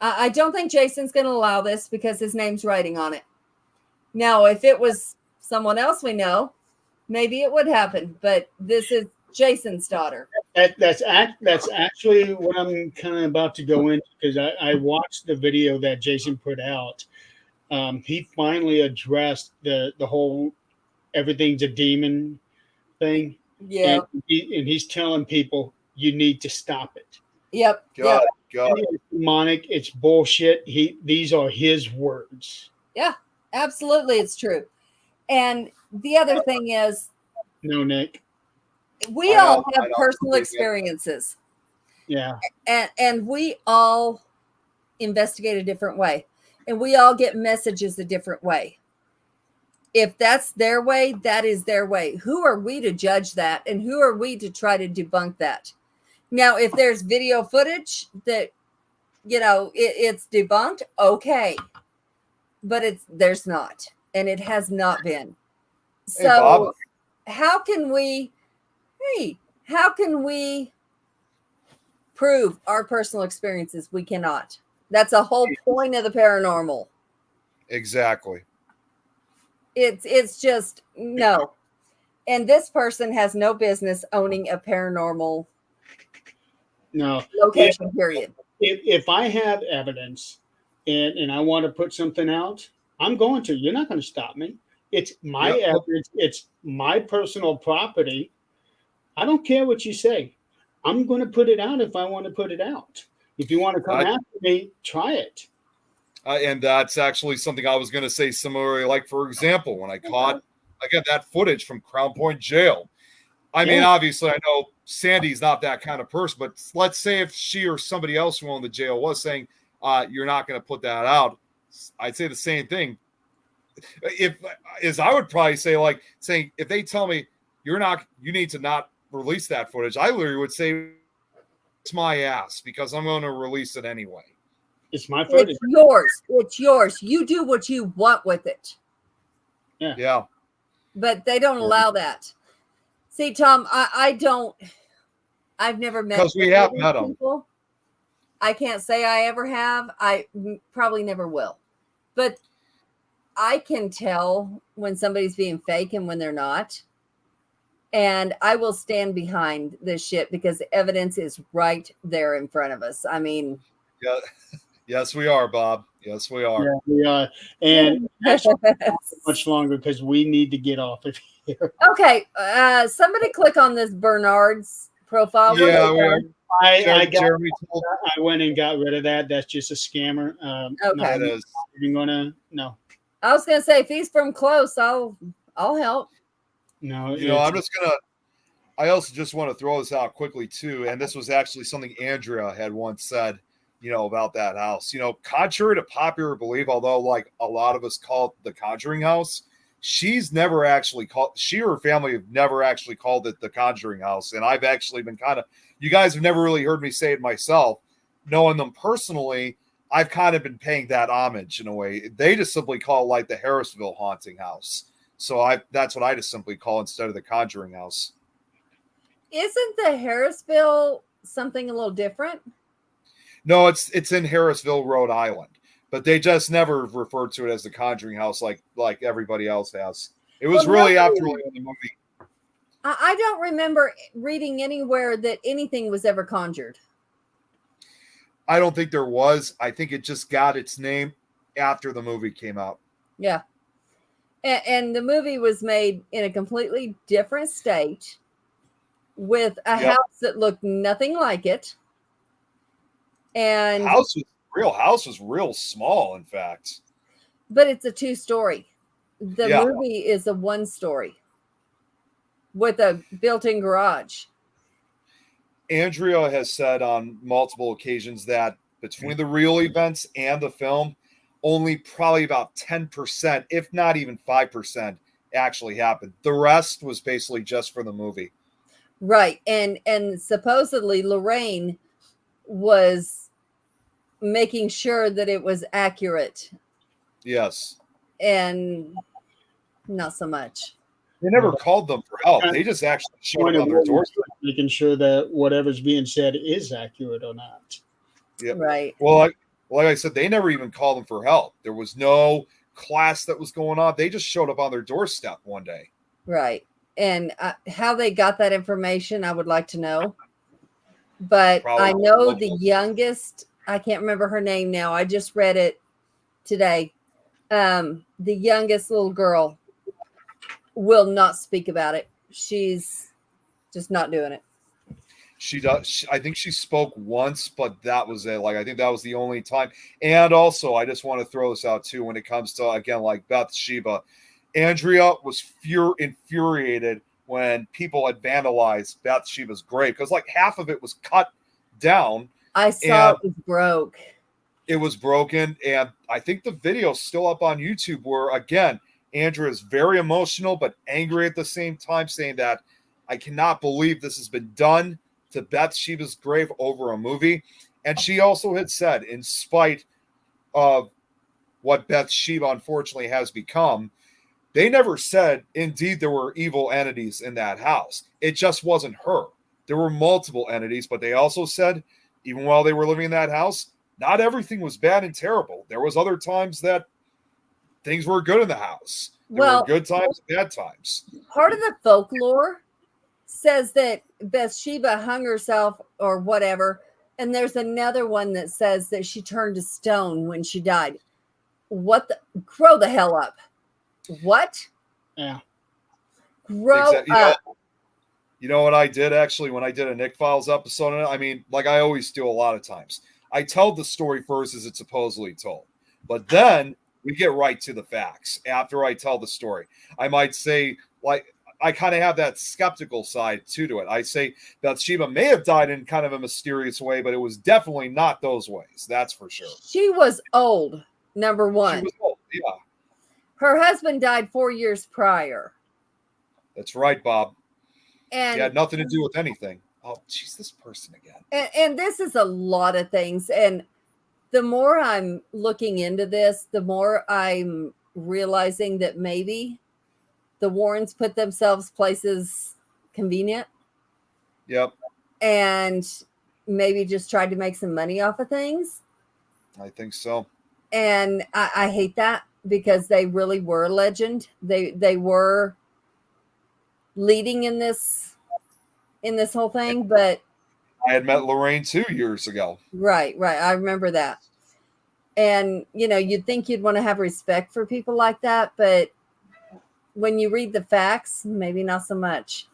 I don't think Jason's going to allow this because his name's writing on it. Now, if it was someone else we know, maybe it would happen. But this is Jason's daughter. That's actually what I'm kind of about to go into, because I watched the video that Jason put out. He finally addressed the whole everything's a demon thing. Yeah. And he's telling people you need to stop it. Yep. God, Yep. God. It's demonic. It's bullshit. These are his words. Yeah. Absolutely, it's true. And the other thing is, No, Nick. we I know, all I have know. personal experiences, Yeah. and we all investigate a different way, and we all get messages a different way. If that's their way, that is their way. Who are we to judge that, and who are we to try to debunk that? Now, if there's video footage that it's debunked, okay, but there's not, and it has not been. Hey, Bob. So how can we prove our personal experiences? We cannot. That's a whole point of the paranormal. Exactly. It's just no. And this person has no business owning a paranormal No. location, period. If I have evidence and I want to put something out, I'm going to. You're not going to stop me. It's my Yep. evidence. It's my personal property. I don't care what you say. I'm going to put it out if I want to put it out. If you want to come after me, try it. And that's actually something I was going to say similarly. Like, for example, when I got that footage from Crown Point Jail. I mean, obviously, I know Sandy's not that kind of person, but let's say if she or somebody else who owned the jail was saying, you're not going to put that out, I'd say the same thing. I would probably say, like, saying, if they tell me you need to not release that footage, I literally would say, it's my ass, because I'm going to release it anyway. It's my footage. It's yours. It's yours. You do what you want with it. Yeah. But they don't allow that. See, Tom, I've never met Because we any have of these met 'em. people. I can't say I ever have. I probably never will. But I can tell when somebody's being fake and when they're not. And I will stand behind this shit because the evidence is right there in front of us. I mean, Yeah. Yes, we are, Bob. Yes, we are. Yeah, we are. And actually, not much longer because we need to get off of here. okay. Somebody click on this Bernard's profile. Yeah, we are. I Jeremy told went and got rid of that. That's just a scammer. Okay. it is. I'm gonna no. I was gonna say if he's from close, I'll help. No, I also just want to throw this out quickly too. And this was actually something Andrea had once said, about that house. Contrary to popular belief, although like a lot of us call it the Conjuring House, she or her family have never actually called it the Conjuring House. And I've actually been you guys have never really heard me say it myself. Knowing them personally, I've kind of been paying that homage in a way. They just simply call it like the Harrisville Haunting House. So that's what I just simply call instead of the Conjuring House. Isn't the Harrisville something a little different? No, it's in Harrisville, Rhode Island, but they just never referred to it as the Conjuring House like everybody else has. It was really after the movie. I don't remember reading anywhere that anything was ever conjured. I don't think there was. I think it just got its name after the movie came out. Yeah. And the movie was made in a completely different state with a house that looked nothing like it. And The house was real small, in fact. But it's a 2-story. The Yeah. movie is a 1-story with a built-in garage. Andrea has said on multiple occasions that between the real events and the film, only probably about 10%, if not even 5%, actually happened. The rest was basically just for the movie. Right. And supposedly Lorraine was making sure that it was accurate, Yes. and not so much. They never called them for help. They just actually showed up on their doorstep. making sure that whatever's being said is accurate or not. Yep. Right. Well, like I said, they never even called them for help. There was no class that was going on. They just showed up on their doorstep one day. Right. And how they got that information, I would like to know. But Probably I know local. the youngest, I can't remember her name now. I just read it today. The youngest little girl will not speak about it. She's just not doing it. She does. I think she spoke once, but that was it. Like, I think that was the only time. And also, I just want to throw this out too when it comes to, again, like Bathsheba. Andrea was infuriated when people had vandalized Bathsheba's grave because like half of it was cut down. I saw it was broke. It was broken. And I think the video's still up on YouTube where, again, Andrea is very emotional but angry at the same time, saying that I cannot believe this has been done to Bathsheba's grave over a movie. And she also had said, in spite of what Bathsheba unfortunately has become, they never said, indeed, there were evil entities in that house. It just wasn't her. There were multiple entities, but they also said, even while they were living in that house, not everything was bad and terrible. There was other times that things were good in the house. There were good times and bad times. Part of the folklore says that Bathsheba hung herself or whatever, and there's another one that says that she turned to stone when she died. What the? Grow the hell up. What? Yeah. Grow up. You know what I did actually when I did a Nick Files episode? I mean, like I always do a lot of times. I tell the story first as it's supposedly told, but then we get right to the facts after I tell the story. I might say, like, I kind of have that skeptical side to it. I say Bathsheba may have died in kind of a mysterious way, but it was definitely not those ways. That's for sure. She was old, number one. She was old, yeah. Her husband died 4 years prior. That's right, Bob. And it had nothing to do with anything. Oh, she's this person again. And this is a lot of things. And the more I'm looking into this, the more I'm realizing that maybe the Warrens put themselves places convenient. Yep. And maybe just tried to make some money off of things. I think so. And I hate that because they really were a legend. They were leading in this whole thing, but I had met Lorraine 2 years ago. Right. I remember that. And, you know, you'd think you'd want to have respect for people like that, but when you read the facts, maybe not so much.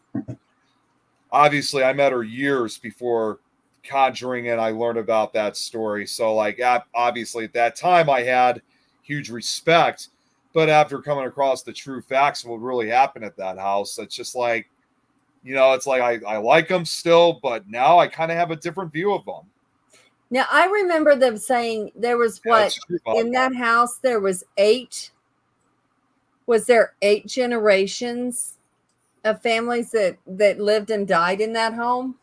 Obviously, I met her years before Conjuring and I learned about that story. So, like, obviously at that time I had huge respect, but after coming across the true facts of what really happened at that house, it's just like, you know, it's like I like them still, but now I kind of have a different view of them. Now, I remember them saying there was in that house, there was 8 generations of families that lived and died in that home?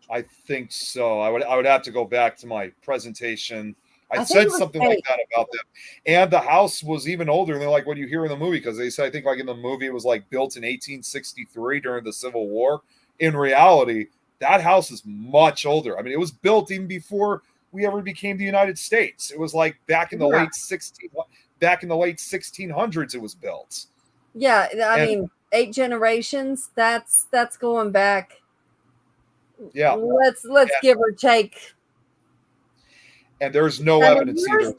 I think so. I would have to go back to my presentation. I said something like that about them. And the house was even older than like what you hear in the movie, because they said, I think like in the movie, it was like built in 1863 during the Civil War. In reality, that house is much older. I mean, it was built even before we ever became the United States. It was like back in the late 1600s it was built. Yeah, I mean, 8 generations, that's going back. Yeah. Let's give or take. And there's no evidence either.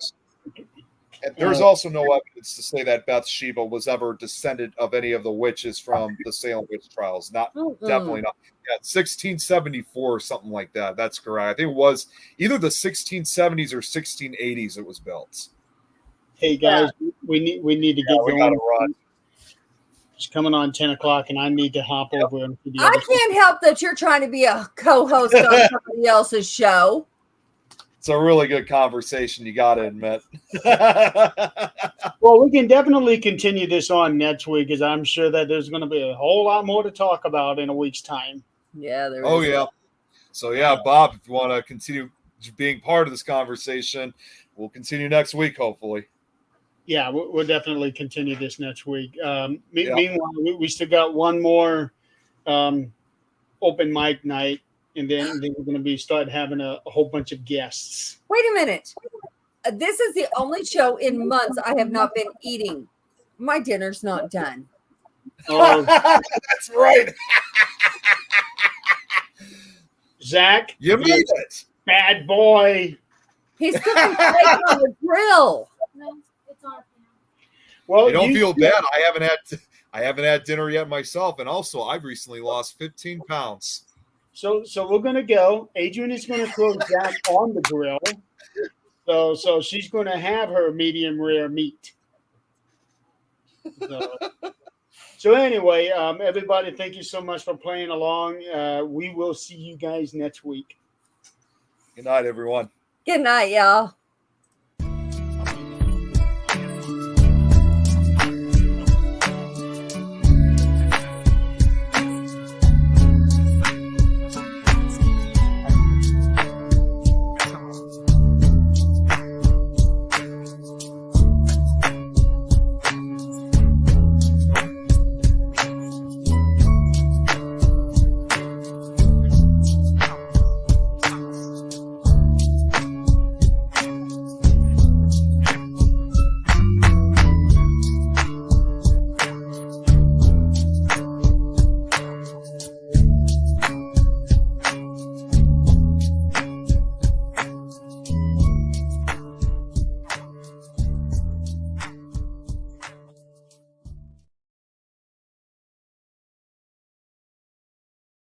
And there's also no evidence to say that Bathsheba was ever descendant of any of the witches from the Salem witch trials. Definitely not. Yeah, 1674 or something like that. That's correct. I think it was either the 1670s or 1680s it was built. Hey guys, we need to get we going. gotta run. It's coming on 10 o'clock, and I need to hop over. And I can't help that you're trying to be a co-host on somebody else's show. It's a really good conversation, you got to admit. Well, we can definitely continue this on next week, because I'm sure that there's going to be a whole lot more to talk about in a week's time. Yeah, there is. Oh, yeah. So, yeah, Bob, if you want to continue being part of this conversation, we'll continue next week, hopefully. Yeah, we'll definitely continue this next week. Meanwhile, we still got one more open mic night and then we're going to start having a whole bunch of guests. Wait a minute. This is the only show in months I have not been eating. My dinner's not done. Oh, That's right. Zach, You made it. bad boy. He's cooking steak on the grill. No, it's on. Well, You don't feel bad. I haven't had dinner yet myself, and also I've recently lost 15 pounds. So we're gonna go. Adrian is gonna throw Zach on the grill. So she's gonna have her medium rare meat. So anyway, everybody, thank you so much for playing along. We will see you guys next week. Good night, everyone. Good night, y'all.